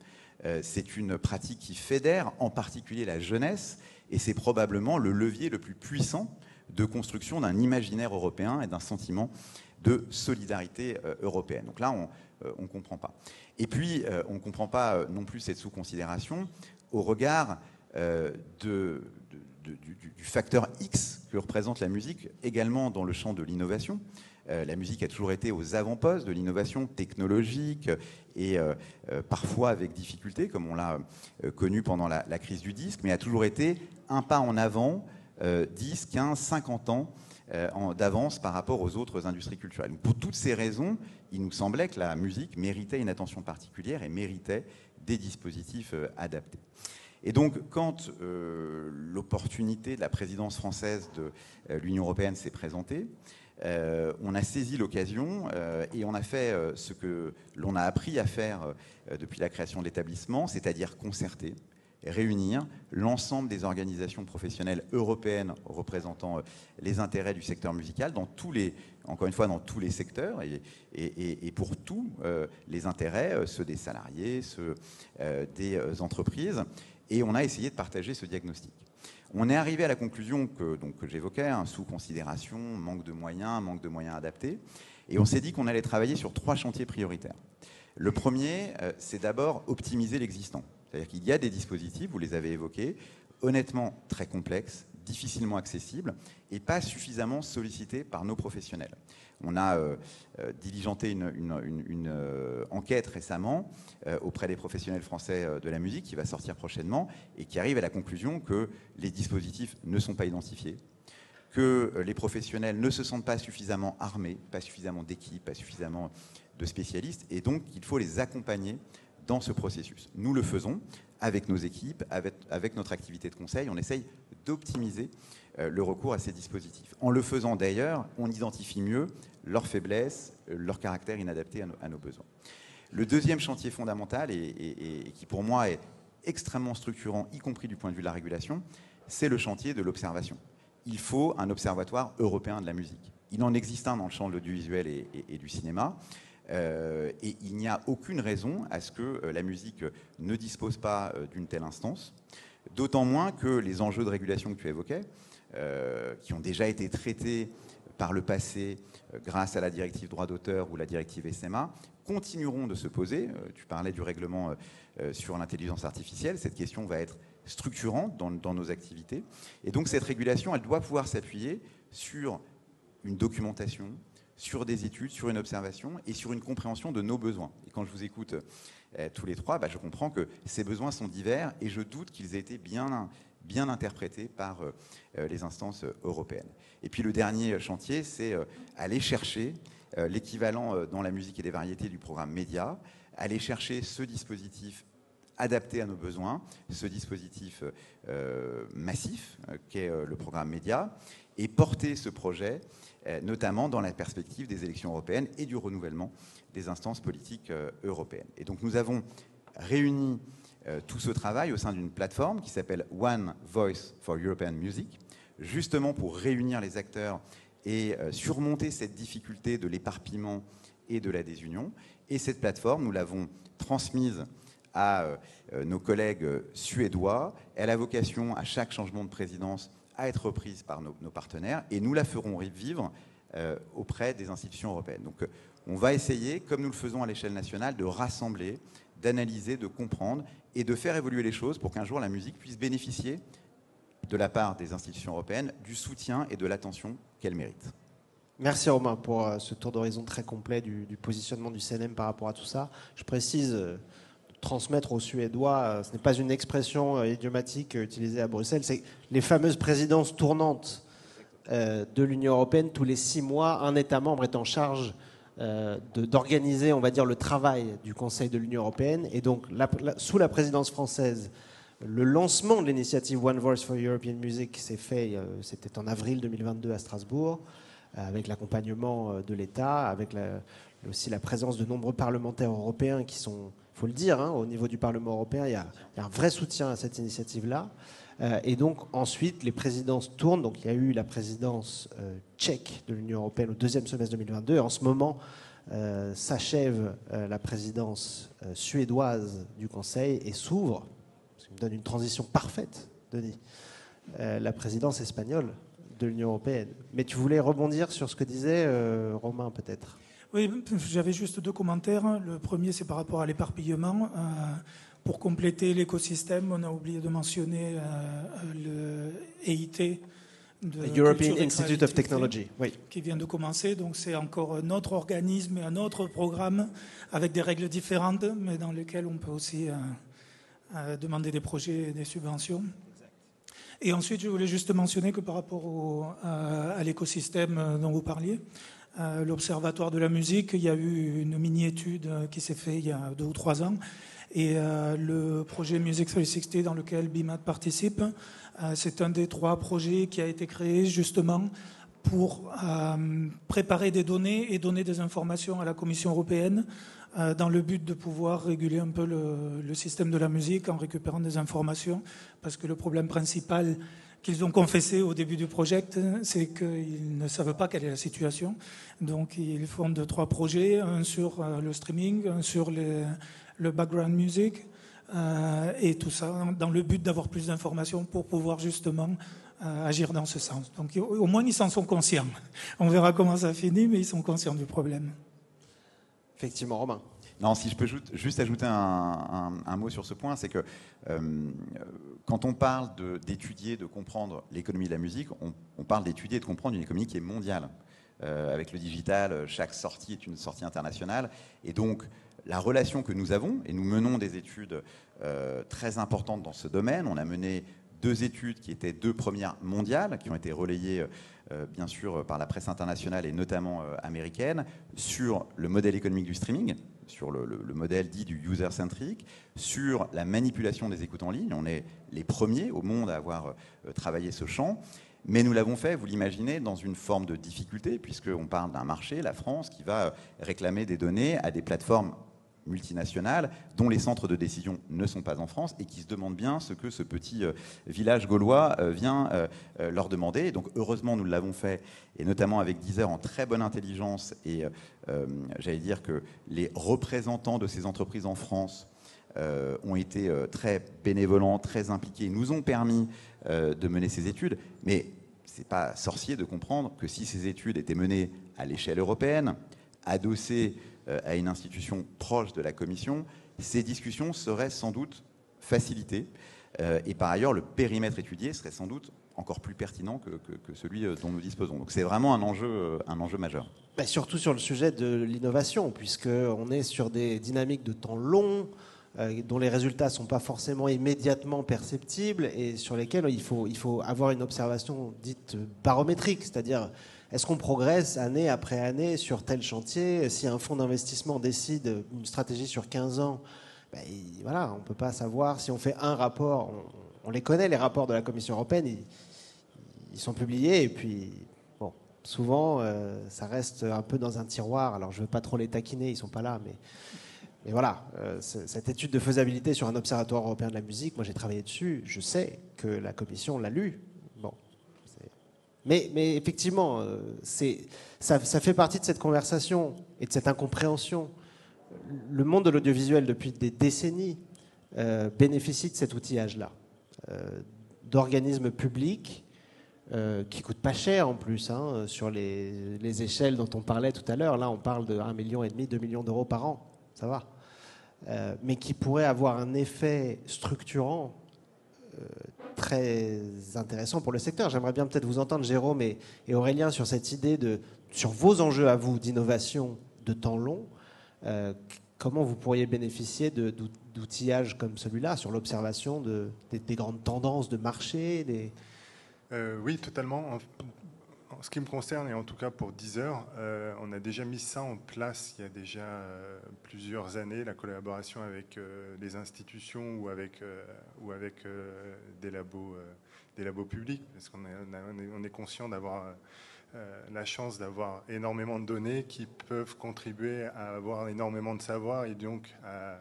C'est une pratique qui fédère en particulier la jeunesse et c'est probablement le levier le plus puissant de construction d'un imaginaire européen et d'un sentiment de solidarité européenne. Donc là, on ne comprend pas. Et puis, on ne comprend pas non plus cette sous-considération au regard du facteur X que représente la musique, également dans le champ de l'innovation. La musique a toujours été aux avant-postes de l'innovation technologique et parfois avec difficulté, comme on l'a connu pendant la crise du disque, mais a toujours été un pas en avant, 10, 15, 50 ans d'avance par rapport aux autres industries culturelles. Pour toutes ces raisons, il nous semblait que la musique méritait une attention particulière et méritait des dispositifs adaptés. Et donc, quand l'opportunité de la présidence française de l'Union européenne s'est présentée, on a saisi l'occasion et on a fait ce que l'on a appris à faire depuis la création de l'établissement, c'est-à-dire concerter, réunir l'ensemble des organisations professionnelles européennes représentant les intérêts du secteur musical dans tous les, encore une fois, dans tous les secteurs et pour tous les intérêts, ceux des salariés, ceux des entreprises. Et on a essayé de partager ce diagnostic. On est arrivé à la conclusion que j'évoquais, sous considération, manque de moyens adaptés. Et on s'est dit qu'on allait travailler sur 3 chantiers prioritaires. Le premier, c'est d'abord optimiser l'existant. C'est-à-dire qu'il y a des dispositifs, vous les avez évoqués, honnêtement très complexes, difficilement accessibles et pas suffisamment sollicités par nos professionnels. On a diligenté une enquête récemment auprès des professionnels français de la musique qui va sortir prochainement et qui arrive à la conclusion que les dispositifs ne sont pas identifiés, que les professionnels ne se sentent pas suffisamment armés, pas suffisamment d'équipes, pas suffisamment de spécialistes et donc il faut les accompagner dans ce processus. Nous le faisons avec nos équipes, avec notre activité de conseil, on essaye d'optimiser le recours à ces dispositifs. En le faisant d'ailleurs, on identifie mieux leurs faiblesses, leur caractère inadapté à nos besoins. Le deuxième chantier fondamental, et qui pour moi est extrêmement structurant, y compris du point de vue de la régulation, c'est le chantier de l'observation. Il faut un observatoire européen de la musique. Il en existe un dans le champ de l'audiovisuel et du cinéma. Et il n'y a aucune raison à ce que la musique ne dispose pas d'une telle instance, d'autant moins que les enjeux de régulation que tu évoquais, qui ont déjà été traités par le passé grâce à la directive droit d'auteur ou la directive SMA, continueront de se poser. Tu parlais du règlement sur l'intelligence artificielle, cette question va être structurante dans nos activités. Et donc cette régulation, elle doit pouvoir s'appuyer sur une documentation, sur des études, sur une observation et sur une compréhension de nos besoins. Et quand je vous écoute tous les trois, je comprends que ces besoins sont divers et je doute qu'ils aient été bien interprétés par les instances européennes. Et puis le dernier chantier, c'est aller chercher l'équivalent dans la musique et les variétés du programme Média, aller chercher ce dispositif adapté à nos besoins, ce dispositif massif qu'est le programme Média, et porter ce projet notamment dans la perspective des élections européennes et du renouvellement des instances politiques européennes. Et donc nous avons réuni tout ce travail au sein d'une plateforme qui s'appelle One Voice for European Music, justement pour réunir les acteurs et surmonter cette difficulté de l'éparpillement et de la désunion. Et cette plateforme, nous l'avons transmise à nos collègues suédois. Elle a vocation, à chaque changement de présidence, à être reprise par nos partenaires et nous la ferons vivre auprès des institutions européennes. Donc on va essayer, comme nous le faisons à l'échelle nationale, de rassembler, d'analyser, de comprendre et de faire évoluer les choses pour qu'un jour la musique puisse bénéficier de la part des institutions européennes du soutien et de l'attention qu'elle mérite. Merci Romain pour ce tour d'horizon très complet du positionnement du CNM par rapport à tout ça. Je précise transmettre aux Suédois, ce n'est pas une expression idiomatique utilisée à Bruxelles, c'est les fameuses présidences tournantes de l'Union européenne. Tous les 6 mois, un État membre est en charge d'organiser, on va dire, le travail du Conseil de l'Union européenne. Et donc, sous la présidence française, le lancement de l'initiative One Voice for European Music s'est fait, c'était en avril 2022 à Strasbourg, avec l'accompagnement de l'État, avec aussi la présence de nombreux parlementaires européens qui sont, il faut le dire, au niveau du Parlement européen, il y a un vrai soutien à cette initiative-là. Et donc ensuite, les présidences tournent. Donc il y a eu la présidence tchèque de l'Union européenne au 2e semestre 2022. Et en ce moment, s'achève la présidence suédoise du Conseil et s'ouvre, ce qui me donne une transition parfaite, Denis, la présidence espagnole de l'Union européenne. Mais tu voulais rebondir sur ce que disait Romain, peut-être? Oui, j'avais juste 2 commentaires. Le premier, c'est par rapport à l'éparpillement. Pour compléter l'écosystème, on a oublié de mentionner le EIT, European Institute of Technology, oui, qui vient de commencer. Donc c'est encore un autre organisme et un autre programme avec des règles différentes, mais dans lesquelles on peut aussi demander des projets et des subventions. Et ensuite, je voulais juste mentionner que par rapport à l'écosystème dont vous parliez, l'Observatoire de la musique, il y a eu une mini-étude qui s'est faite il y a 2 ou 3 ans. Et le projet Music 360 dans lequel BIMAT participe, c'est un des 3 projets qui a été créé justement pour préparer des données et donner des informations à la Commission européenne dans le but de pouvoir réguler un peu le système de la musique en récupérant des informations. Parce que le problème principal qu'ils ont confessé au début du projet, c'est qu'ils ne savent pas quelle est la situation. Donc ils font 3 projets, un sur le streaming, un sur le background music, et tout ça dans le but d'avoir plus d'informations pour pouvoir justement agir dans ce sens. Donc au moins ils s'en sont conscients. On verra comment ça finit, mais ils sont conscients du problème. Effectivement, Romain. Non, si je peux juste ajouter un mot sur ce point, c'est que quand on parle d'étudier, de comprendre l'économie de la musique, on parle d'étudier et de comprendre une économie qui est mondiale. Avec le digital, chaque sortie est une sortie internationale. Et donc, la relation que nous avons, et nous menons des études très importantes dans ce domaine, on a mené 2 études qui étaient 2 premières mondiales, qui ont été relayées bien sûr par la presse internationale et notamment américaine, sur le modèle économique du streaming, sur le modèle dit du user-centric, sur la manipulation des écoutes en ligne. On est les premiers au monde à avoir travaillé ce champ. Mais nous l'avons fait, vous l'imaginez, dans une forme de difficulté, puisqu'on parle d'un marché, la France, qui va réclamer des données à des plateformes multinationales dont les centres de décision ne sont pas en France et qui se demandent bien ce que ce petit village gaulois vient leur demander. Et donc heureusement nous l'avons fait, et notamment avec Deezer en très bonne intelligence, et j'allais dire que les représentants de ces entreprises en France ont été très bénévolents, très impliqués, nous ont permis de mener ces études. Mais c'est pas sorcier de comprendre que si ces études étaient menées à l'échelle européenne, adossées à une institution proche de la Commission, ces discussions seraient sans doute facilitées. Et par ailleurs, le périmètre étudié serait sans doute encore plus pertinent que celui dont nous disposons. Donc c'est vraiment un enjeu majeur. Bah, surtout sur le sujet de l'innovation, puisqu'on est sur des dynamiques de temps long, dont les résultats ne sont pas forcément immédiatement perceptibles et sur lesquels il faut avoir une observation dite barométrique, c'est-à-dire est-ce qu'on progresse année après année sur tel chantier? Si un fonds d'investissement décide une stratégie sur 15 ans, ben, voilà, on ne peut pas savoir. Si on fait un rapport, on les connaît, les rapports de la Commission européenne, ils sont publiés et puis bon, souvent ça reste un peu dans un tiroir. Alors je ne veux pas trop les taquiner, ils ne sont pas là, mais voilà, cette étude de faisabilité sur un observatoire européen de la musique, moi j'ai travaillé dessus, je sais que la Commission l'a lu. Bon, mais effectivement, ça fait partie de cette conversation et de cette incompréhension. Le monde de l'audiovisuel, depuis des décennies, bénéficie de cet outillage-là, d'organismes publics qui ne coûtent pas cher en plus, sur les échelles dont on parlait tout à l'heure. Là, on parle de 1,5 million, 2 millions d'euros par an, ça va. Mais qui pourrait avoir un effet structurant très intéressant pour le secteur. J'aimerais bien peut-être vous entendre, Jérôme et Aurélien, sur cette idée sur vos enjeux à vous d'innovation de temps long. comment vous pourriez bénéficier d'outillages comme celui-là sur l'observation des grandes tendances de marché Oui, totalement. En ce qui me concerne, et en tout cas pour Deezer, on a déjà mis ça en place il y a déjà plusieurs années, la collaboration avec les institutions ou avec des labos publics, parce qu'on est conscient d'avoir la chance d'avoir énormément de données qui peuvent contribuer à avoir énormément de savoir et donc à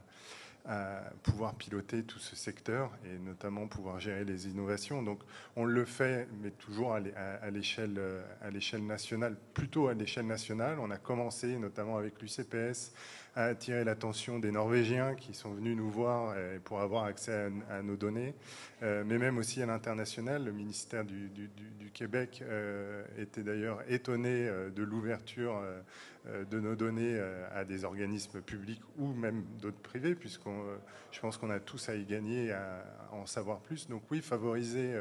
pouvoir piloter tout ce secteur et notamment pouvoir gérer les innovations. Donc on le fait, mais toujours à l'échelle nationale, plutôt à l'échelle nationale. On a commencé notamment avec l'UCPS à attirer l'attention des Norvégiens qui sont venus nous voir pour avoir accès à nos données, mais même aussi à l'international. Le ministère du Québec était d'ailleurs étonné de l'ouverture de nos données à des organismes publics ou même d'autres privés, je pense qu'on a tous à y gagner, à en savoir plus. Donc oui, favoriser,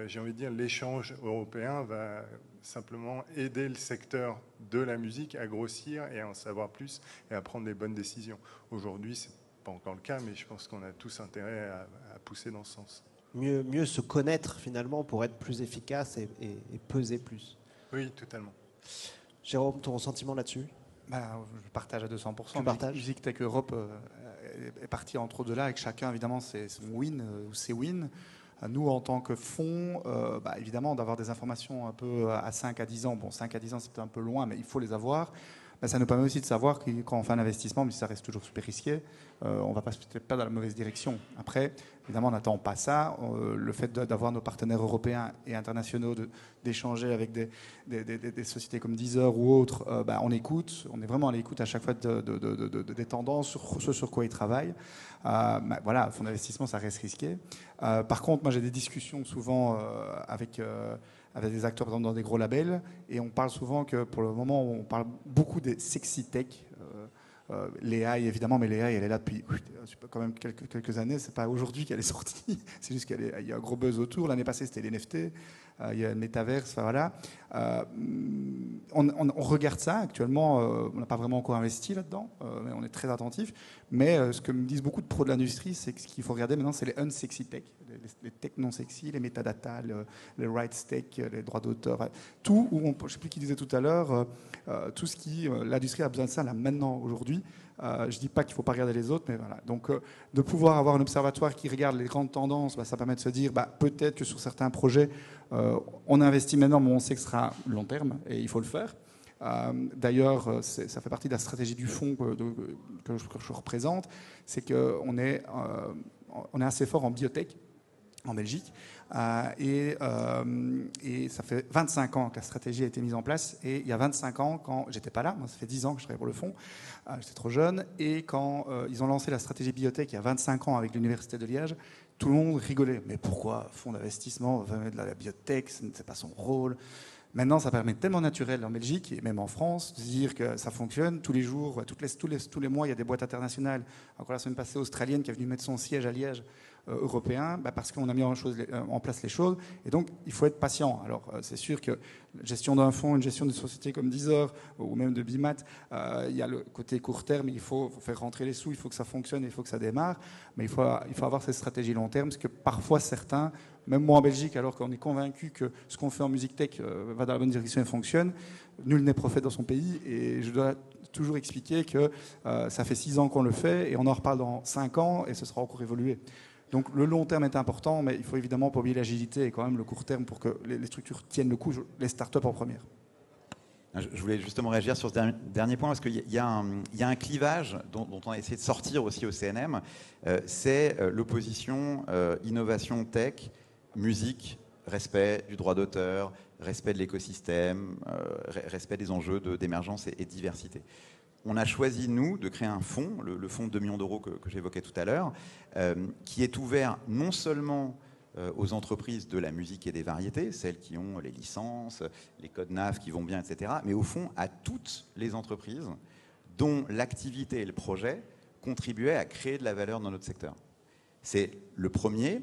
j'ai envie de dire, l'échange européen va simplement aider le secteur de la musique à grossir et à en savoir plus et à prendre les bonnes décisions. Aujourd'hui, ce n'est pas encore le cas, mais je pense qu'on a tous intérêt à pousser dans ce sens. Mieux se connaître finalement pour être plus efficace et peser plus. Oui, totalement. Jérôme, ton sentiment là-dessus? Je partage à 200%. Musique Tech Europe est partie entre de là et que chacun, évidemment, c'est son win ou ses wins. Nous, en tant que fonds, évidemment, d'avoir des informations un peu à 5 à 10 ans. Bon, 5 à 10 ans, c'est peut-être un peu loin, mais il faut les avoir. Ça nous permet aussi de savoir que quand on fait un investissement, même si ça reste toujours super risqué, on ne va peut-être pas dans la mauvaise direction. Après, évidemment, on n'attend pas ça. Le fait d'avoir nos partenaires européens et internationaux, d'échanger avec des sociétés comme Deezer ou autres, on écoute. On est vraiment à l'écoute à chaque fois des tendances, ce sur quoi ils travaillent. Voilà, fonds d'investissement, ça reste risqué. Par contre, moi, j'ai des discussions souvent avec des acteurs, par exemple, dans des gros labels, et on parle souvent que, pour le moment, on parle beaucoup des sexy tech. L'AI, évidemment, mais l'AI, elle est là depuis quand même quelques années. C'est pas aujourd'hui qu'elle est sortie. C'est juste qu'il y a un gros buzz autour. L'année passée, c'était les NFT. Il y a le métaverse. Enfin, voilà. On regarde ça actuellement. On n'a pas vraiment encore investi là-dedans, mais on est très attentif. Mais ce que me disent beaucoup de pros de l'industrie, c'est que ce qu'il faut regarder maintenant, c'est les unsexy tech, les tech non sexy, les métadatas, les rights tech, les droits d'auteur, tout. Je ne sais plus qui disait tout à l'heure, tout ce qui l'industrie a besoin de ça là maintenant aujourd'hui. Je ne dis pas qu'il ne faut pas regarder les autres, mais voilà. Donc, de pouvoir avoir un observatoire qui regarde les grandes tendances, ça permet de se dire, peut-être que sur certains projets, on investit maintenant, mais on sait que ce sera long terme, et il faut le faire. D'ailleurs, ça fait partie de la stratégie du fonds que je représente, c'est qu'on est assez fort en biotech, en Belgique, et ça fait 25 ans que la stratégie a été mise en place, et il y a 25 ans, quand j'étais pas là, moi ça fait 10 ans que je travaille pour le fonds, j'étais trop jeune, et quand ils ont lancé la stratégie biotech il y a 25 ans avec l'université de Liège, tout le monde rigolait. Mais pourquoi fonds d'investissement va mettre de la biotech, c'est pas son rôle. Maintenant, ça permet tellement naturel en Belgique et même en France de dire que ça fonctionne tous les jours, tous les mois, il y a des boîtes internationales. Encore la semaine passée, australienne qui est venue mettre son siège à Liège, européen, parce qu'on a mis en place les choses. Et donc, il faut être patient. Alors, c'est sûr que la gestion d'un fonds, une gestion d'une société comme Deezer ou même de Bimat, il y a le côté court terme, il faut faire rentrer les sous, il faut que ça fonctionne, il faut que ça démarre. Mais il faut avoir cette stratégie long terme, parce que parfois, certains, même moi en Belgique, alors qu'on est convaincu que ce qu'on fait en musique tech va dans la bonne direction et fonctionne, nul n'est prophète dans son pays. Et je dois toujours expliquer que ça fait 6 ans qu'on le fait et on en reparle dans 5 ans et ce sera encore évolué. Donc le long terme est important, mais il faut évidemment pas oublier l'agilité et quand même le court terme pour que les structures tiennent le coup, les startups en première. Je voulais justement réagir sur ce dernier point parce qu'il y a un clivage dont on a essayé de sortir aussi au CNM, c'est l'opposition innovation tech, musique, respect du droit d'auteur, respect de l'écosystème, respect des enjeux d'émergence et de diversité. On a choisi, nous, de créer un fonds, le fonds de 2 millions d'euros que j'évoquais tout à l'heure, qui est ouvert non seulement aux entreprises de la musique et des variétés, celles qui ont les licences, les codes NAF qui vont bien, etc., mais au fond à toutes les entreprises dont l'activité et le projet contribuaient à créer de la valeur dans notre secteur. C'est le premier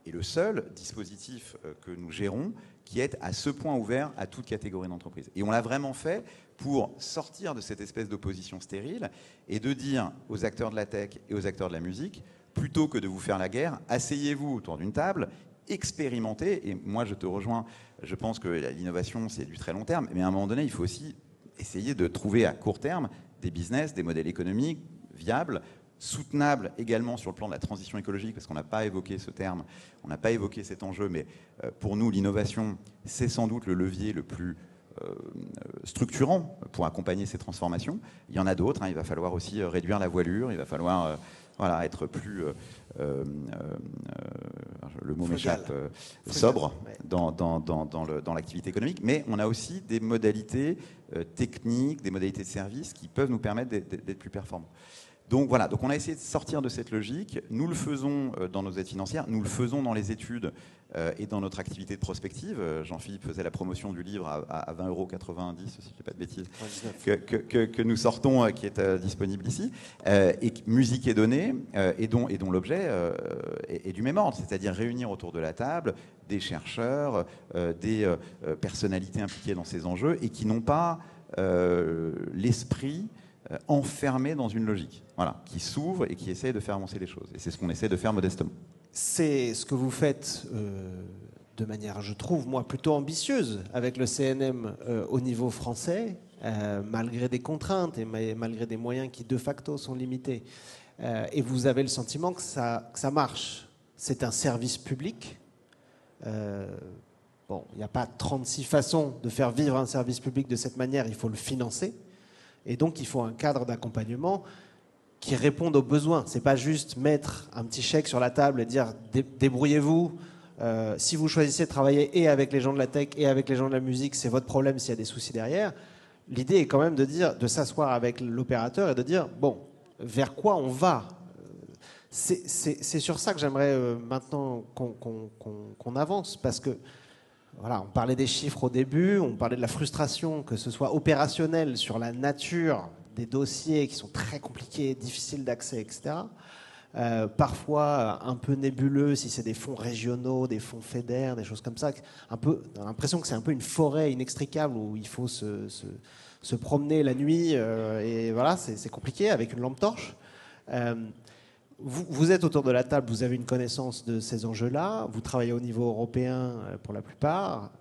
et le seul dispositif que nous gérons qui est à ce point ouvert à toute catégorie d'entreprise. Et on l'a vraiment fait pour sortir de cette espèce d'opposition stérile et de dire aux acteurs de la tech et aux acteurs de la musique, plutôt que de vous faire la guerre, asseyez-vous autour d'une table, expérimentez. Et moi, je te rejoins, je pense que l'innovation, c'est du très long terme, mais à un moment donné, il faut aussi essayer de trouver à court terme des business, des modèles économiques viables, soutenables également sur le plan de la transition écologique, parce qu'on n'a pas évoqué ce terme, on n'a pas évoqué cet enjeu, mais pour nous, l'innovation, c'est sans doute le levier le plus structurant pour accompagner ces transformations. Il y en a d'autres, il va falloir aussi réduire la voilure, il va falloir être plus, le mot m'échappe, sobre dans l'activité économique, mais on a aussi des modalités techniques, des modalités de service qui peuvent nous permettre d'être plus performants. Donc voilà, donc on a essayé de sortir de cette logique. Nous le faisons dans nos aides financières, nous le faisons dans les études et dans notre activité de prospective. Jean-Philippe faisait la promotion du livre à 20,90 €, si je ne dis pas de bêtises, que nous sortons, qui est disponible ici, et musique et données, et dont l'objet est du même ordre, c'est-à-dire réunir autour de la table des chercheurs, des personnalités impliquées dans ces enjeux, et qui n'ont pas l'esprit enfermé dans une logique, voilà, qui s'ouvre et qui essaie de faire avancer les choses. Et c'est ce qu'on essaie de faire modestement. C'est ce que vous faites de manière, je trouve, moi, plutôt ambitieuse avec le CNM au niveau français, malgré des contraintes et malgré des moyens qui, de facto, sont limités. Et vous avez le sentiment que ça marche. C'est un service public. Bon, il n'y a pas 36 façons de faire vivre un service public de cette manière, il faut le financer. Et donc, il faut un cadre d'accompagnement qui réponde aux besoins. Ce n'est pas juste mettre un petit chèque sur la table et dire débrouillez-vous. Si vous choisissez de travailler et avec les gens de la tech et avec les gens de la musique, c'est votre problème s'il y a des soucis derrière. L'idée est quand même de s'asseoir avec l'opérateur et de dire bon, vers quoi on va. C'est sur ça que j'aimerais maintenant qu'on avance, parce que voilà, on parlait des chiffres au début, on parlait de la frustration, que ce soit opérationnel sur la nature des dossiers qui sont très compliqués, difficiles d'accès, etc. Parfois un peu nébuleux si c'est des fonds régionaux, des fonds FEDER, des choses comme ça. On a l'impression que c'est un peu une forêt inextricable où il faut se promener la nuit et voilà, c'est compliqué avec une lampe torche. Vous êtes autour de la table, vous avez une connaissance de ces enjeux-là, vous travaillez au niveau européen pour la plupart.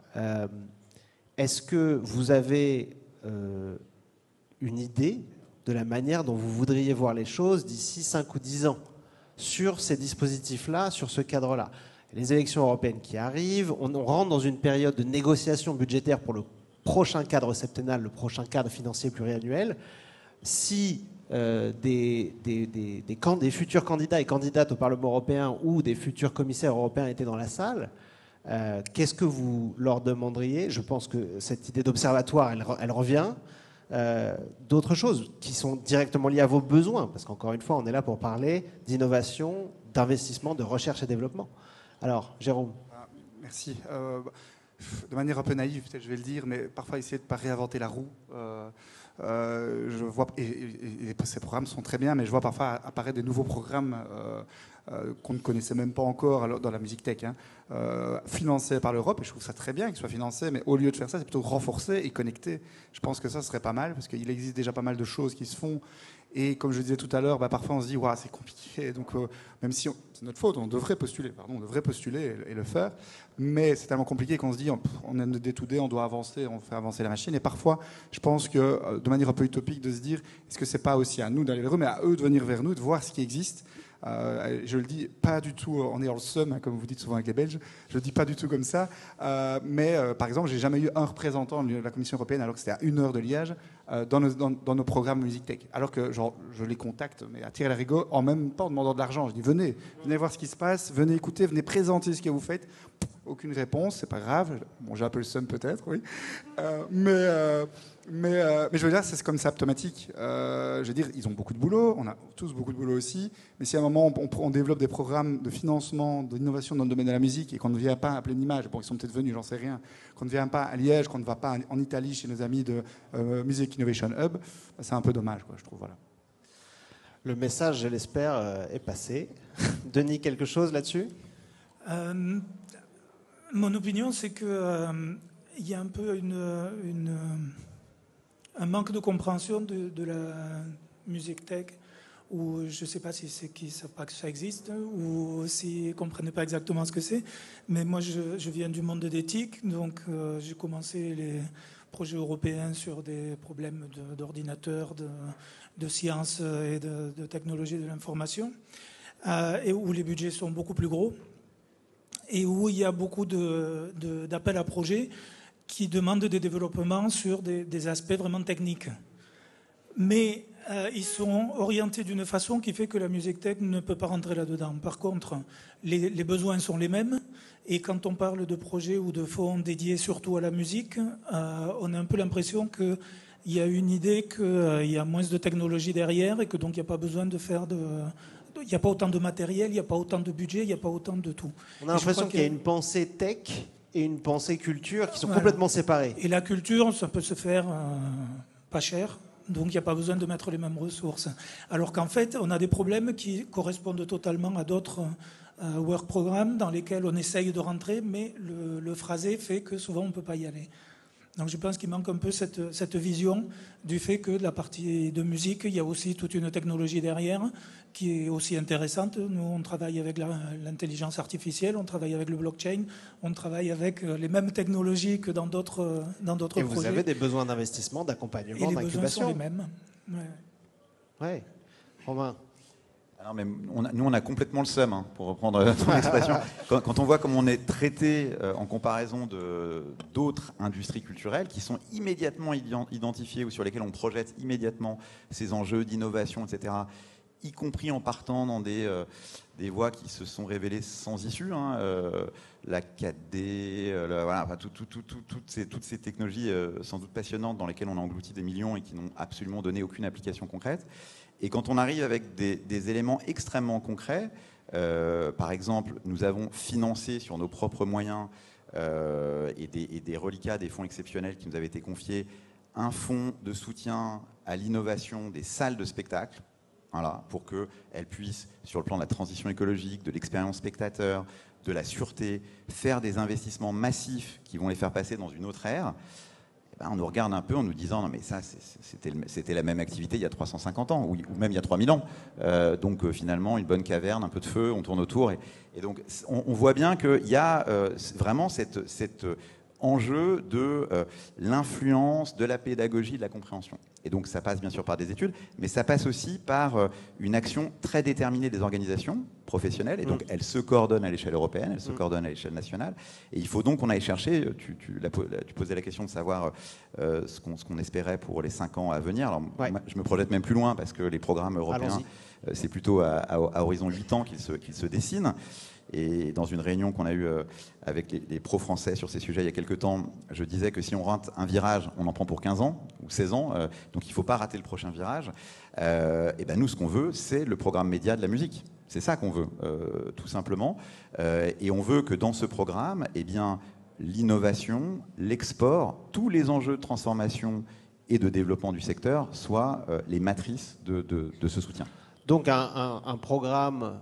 Est-ce que vous avez une idée de la manière dont vous voudriez voir les choses d'ici 5 ou 10 ans sur ces dispositifs-là, sur ce cadre-là? Les élections européennes qui arrivent, on rentre dans une période de négociation budgétaire pour le prochain cadre septennal, le prochain cadre financier pluriannuel. Si des futurs candidats et candidates au Parlement européen ou des futurs commissaires européens étaient dans la salle, qu'est-ce que vous leur demanderiez? Je pense que cette idée d'observatoire, elle revient. D'autres choses qui sont directement liées à vos besoins, parce qu'encore une fois, on est là pour parler d'innovation, d'investissement, de recherche et développement. Alors, Jérôme. Merci. De manière un peu naïve, peut-être je vais le dire, mais parfois essayer de ne pas réinventer la roue. Je vois, et ces programmes sont très bien, mais je vois parfois apparaître des nouveaux programmes qu'on ne connaissait même pas encore dans la musique tech, financés par l'Europe, et je trouve ça très bien qu'ils soient financés, mais au lieu de faire ça, c'est plutôt renforcer et connecter. Je pense que ça serait pas mal, parce qu'il existe déjà pas mal de choses qui se font, et comme je disais tout à l'heure, parfois on se dit ouais, c'est compliqué, donc même si c'est notre faute, on devrait postuler et le faire, mais c'est tellement compliqué qu'on se dit on est de day-to-day, on doit avancer, on fait avancer la machine, et parfois je pense que de manière un peu utopique de se dire est-ce que c'est pas aussi à nous d'aller vers eux, mais à eux de venir vers nous, de voir ce qui existe. Je le dis pas du tout en ayant le seum, comme vous dites souvent avec les Belges, je le dis pas du tout comme ça, mais par exemple j'ai jamais eu un représentant de la Commission européenne alors que c'était à 1 heure de Liège dans nos programmes musique tech, alors que genre, je les contacte mais à tirer la rigo en même temps en demandant de l'argent. Je dis venez voir ce qui se passe, venez écouter, venez présenter ce que vous faites. Aucune réponse, c'est pas grave, bon, j'ai un peu le seum peut-être, oui, mais je veux dire, c'est comme ça automatique. Je veux dire, ils ont beaucoup de boulot, on a tous beaucoup de boulot aussi, mais si à un moment on développe des programmes de financement, d'innovation dans le domaine de la musique et qu'on ne vient pas à Pleine Image, bon, ils sont peut-être venus, j'en sais rien, qu'on ne vient pas à Liège, qu'on ne va pas en Italie chez nos amis de Music Innovation Hub, c'est un peu dommage, quoi, je trouve. Voilà. Le message, je l'espère, est passé. Denis, quelque chose là-dessus? Mon opinion, c'est qu'il y a un peu un manque de compréhension de la musique tech, ou je ne sais pas si c'est qu'ils ne savent pas que ça existe, ou s'ils ne comprennent pas exactement ce que c'est. Mais moi, je viens du monde de l'éthique, donc j'ai commencé les projets européens sur des problèmes d'ordinateurs, de sciences et de technologie de l'information, et où les budgets sont beaucoup plus gros, et où il y a beaucoup d'appels à projets qui demandent des développements sur des aspects vraiment techniques. Mais ils sont orientés d'une façon qui fait que la musique tech ne peut pas rentrer là-dedans. Par contre, les besoins sont les mêmes. Et quand on parle de projets ou de fonds dédiés surtout à la musique, on a un peu l'impression qu'il y a une idée qu'il y a moins de technologie derrière et que donc il n'y a pas besoin de faire il n'y a pas autant de matériel, il n'y a pas autant de budget, il n'y a pas autant de tout. On a l'impression qu'il y a une pensée tech et une pensée culture qui sont complètement séparées. Et la culture, ça peut se faire pas cher. Donc il n'y a pas besoin de mettre les mêmes ressources. Alors qu'en fait, on a des problèmes qui correspondent totalement à d'autres work programmes dans lesquels on essaye de rentrer, mais le phrasé fait que souvent on ne peut pas y aller. Donc je pense qu'il manque un peu cette vision du fait que de la partie de musique, il y a aussi toute une technologie derrière qui est aussi intéressante. Nous, on travaille avec l'intelligence artificielle, on travaille avec le blockchain, on travaille avec les mêmes technologies que dans d'autres projets. Et vous avez des besoins d'investissement, d'accompagnement, d'incubation. Et les besoins sont les mêmes. Ouais. Romain. Alors, mais nous, on a complètement le seum, hein, pour reprendre ton expression. Quand on voit comment on est traité en comparaison d'autres industries culturelles qui sont immédiatement identifiées ou sur lesquelles on projette immédiatement ces enjeux d'innovation, etc., y compris en partant dans des voies qui se sont révélées sans issue, hein, la 4D, voilà, enfin, toutes ces technologies sans doute passionnantes dans lesquelles on a englouti des millions et qui n'ont absolument donné aucune application concrète. Et quand on arrive avec des éléments extrêmement concrets, par exemple, nous avons financé sur nos propres moyens et des reliquats, des fonds exceptionnels qui nous avaient été confiés, un fonds de soutien à l'innovation des salles de spectacle, voilà, pour qu'elles puissent, sur le plan de la transition écologique, de l'expérience spectateur, de la sûreté, faire des investissements massifs qui vont les faire passer dans une autre ère. On nous regarde un peu en nous disant non mais ça c'était la même activité il y a 350 ans ou même il y a 3000 ans. Donc finalement une bonne caverne, un peu de feu, on tourne autour et donc on voit bien qu'il y a vraiment cet enjeu de l'influence, de la pédagogie, de la compréhension. Et donc ça passe bien sûr par des études, mais ça passe aussi par une action très déterminée des organisations professionnelles. Et donc elles se coordonnent à l'échelle européenne, elles se coordonnent à l'échelle nationale. Et il faut donc qu'on aille chercher, tu posais la question de savoir ce qu'on espérait pour les 5 ans à venir. Alors je me projette même plus loin parce que les programmes européens, c'est plutôt à horizon 8 ans qu'ils se dessinent. Et dans une réunion qu'on a eue avec les pros français sur ces sujets il y a quelques temps, je disais que si on rate un virage, on en prend pour 15 ans ou 16 ans. Donc il ne faut pas rater le prochain virage. Et ben nous, ce qu'on veut, c'est le programme média de la musique. C'est ça qu'on veut, tout simplement. Et on veut que dans ce programme, eh bien, l'innovation, l'export, tous les enjeux de transformation et de développement du secteur soient les matrices de ce soutien. Donc un programme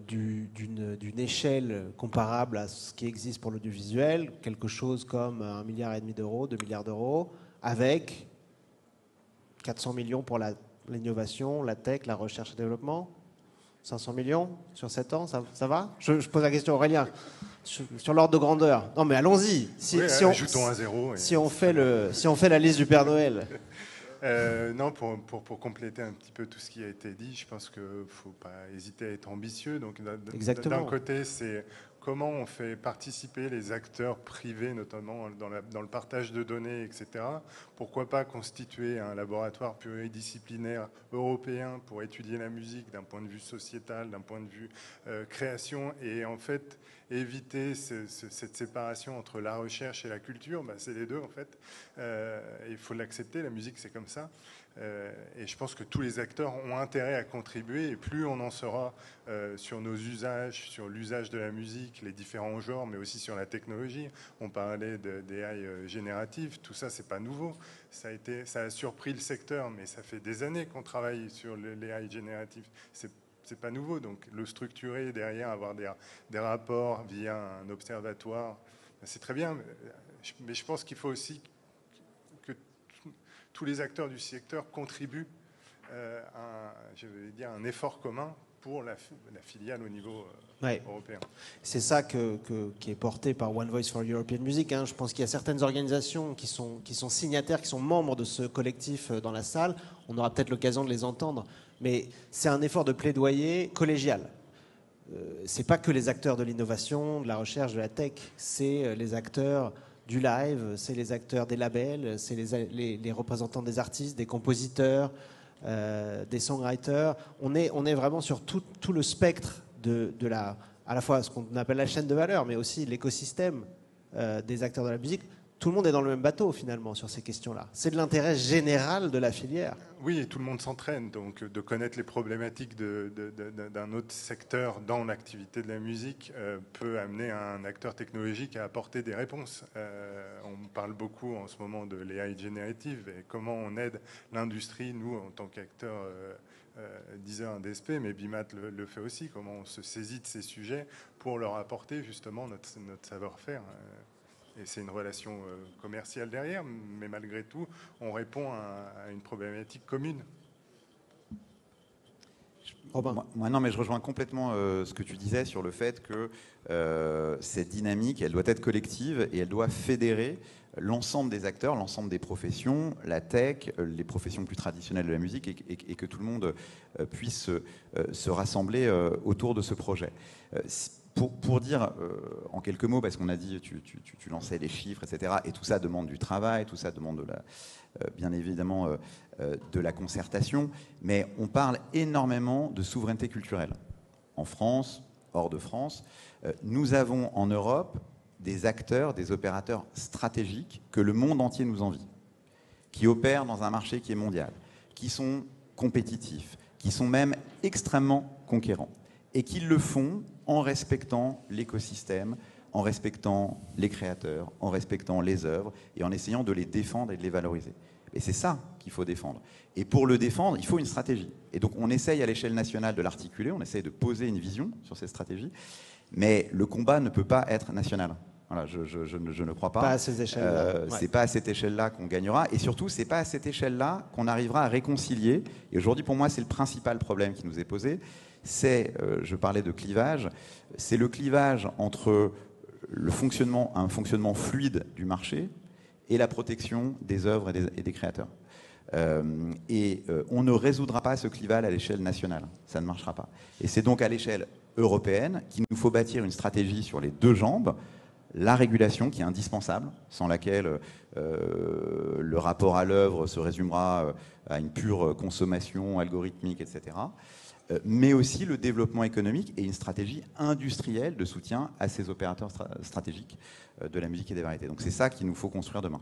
d'une échelle comparable à ce qui existe pour l'audiovisuel, quelque chose comme 1,5 milliard d'euros, 2 milliards d'euros, avec 400 millions pour l'innovation, la tech, la recherche et développement, 500 millions sur 7 ans, ça va ? Je pose la question à Aurélien, sur l'ordre de grandeur. Non mais allons-y. Ajoutons un zéro. Si on fait la liste du Père Noël. Non, pour compléter un petit peu tout ce qui a été dit, je pense qu'il ne faut pas hésiter à être ambitieux. Donc, d'un côté, c'est comment on fait participer les acteurs privés, notamment dans le partage de données, etc. Pourquoi pas constituer un laboratoire pluridisciplinaire européen pour étudier la musique d'un point de vue sociétal, d'un point de vue création, et en fait éviter cette séparation entre la recherche et la culture. C'est les deux en fait. Il faut l'accepter, la musique c'est comme ça. Et je pense que tous les acteurs ont intérêt à contribuer, et plus on en saura sur nos usages, sur l'usage de la musique, les différents genres, mais aussi sur la technologie. On parlait d'AI générative, tout ça c'est pas nouveau. Ça a surpris le secteur, mais ça fait des années qu'on travaille sur l'AI générative. C'est pas nouveau, donc le structurer derrière, avoir des rapports via un observatoire, c'est très bien. Mais je pense qu'il faut aussi que tous les acteurs du secteur contribuent un effort commun pour la filiale au niveau européen. C'est ça qui est porté par One Voice for European Music. Je pense qu'il y a certaines organisations qui sont signataires, qui sont membres de ce collectif dans la salle. On aura peut-être l'occasion de les entendre. Mais c'est un effort de plaidoyer collégial. C'est pas que les acteurs de l'innovation, de la recherche, de la tech. C'est les acteurs du live, c'est les acteurs des labels, c'est les représentants des artistes, des compositeurs, des songwriters. On est vraiment sur tout le spectre à la fois ce qu'on appelle la chaîne de valeur, mais aussi l'écosystème des acteurs de la musique. Tout le monde est dans le même bateau finalement sur ces questions-là. C'est de l'intérêt général de la filière. Oui, et tout le monde s'entraîne. Donc de connaître les problématiques d'un autre secteur dans l'activité de la musique peut amener un acteur technologique à apporter des réponses. On parle beaucoup en ce moment de l'AI générative et comment on aide l'industrie, nous en tant qu'acteurs Deezer, un DSP, mais Bimat le fait aussi, comment on se saisit de ces sujets pour leur apporter justement notre savoir-faire. Et c'est une relation commerciale derrière, mais malgré tout, on répond à une problématique commune. Non, mais je rejoins complètement ce que tu disais sur le fait que cette dynamique, elle doit être collective et elle doit fédérer l'ensemble des acteurs, l'ensemble des professions, la tech, les professions plus traditionnelles de la musique et que tout le monde puisse se rassembler autour de ce projet. Pour dire en quelques mots, parce qu'on a dit, tu lançais les chiffres, etc., et tout ça demande du travail, tout ça demande bien évidemment de la concertation, mais on parle énormément de souveraineté culturelle. En France, hors de France, nous avons en Europe des acteurs, des opérateurs stratégiques que le monde entier nous envie, qui opèrent dans un marché qui est mondial, qui sont compétitifs, qui sont même extrêmement conquérants, et qui le font en respectant l'écosystème, en respectant les créateurs, en respectant les œuvres et en essayant de les défendre et de les valoriser. Et c'est ça qu'il faut défendre. Et pour le défendre, il faut une stratégie. Et donc on essaye à l'échelle nationale de l'articuler, on essaye de poser une vision sur cette stratégie, mais le combat ne peut pas être national. Voilà, je ne crois pas. Pas à ces échelles-là. C'est pas à cette échelle-là qu'on gagnera, et surtout, c'est pas à cette échelle-là qu'on arrivera à réconcilier. Et aujourd'hui, pour moi, c'est le principal problème qui nous est posé. Je parlais de clivage, c'est le clivage entre un fonctionnement fluide du marché et la protection des œuvres et des créateurs. On ne résoudra pas ce clivage à l'échelle nationale, ça ne marchera pas. Et c'est donc à l'échelle européenne qu'il nous faut bâtir une stratégie sur les deux jambes, la régulation qui est indispensable, sans laquelle le rapport à l'œuvre se résumera à une pure consommation algorithmique, etc., mais aussi le développement économique et une stratégie industrielle de soutien à ces opérateurs stratégiques de la musique et des variétés. Donc c'est ça qu'il nous faut construire demain.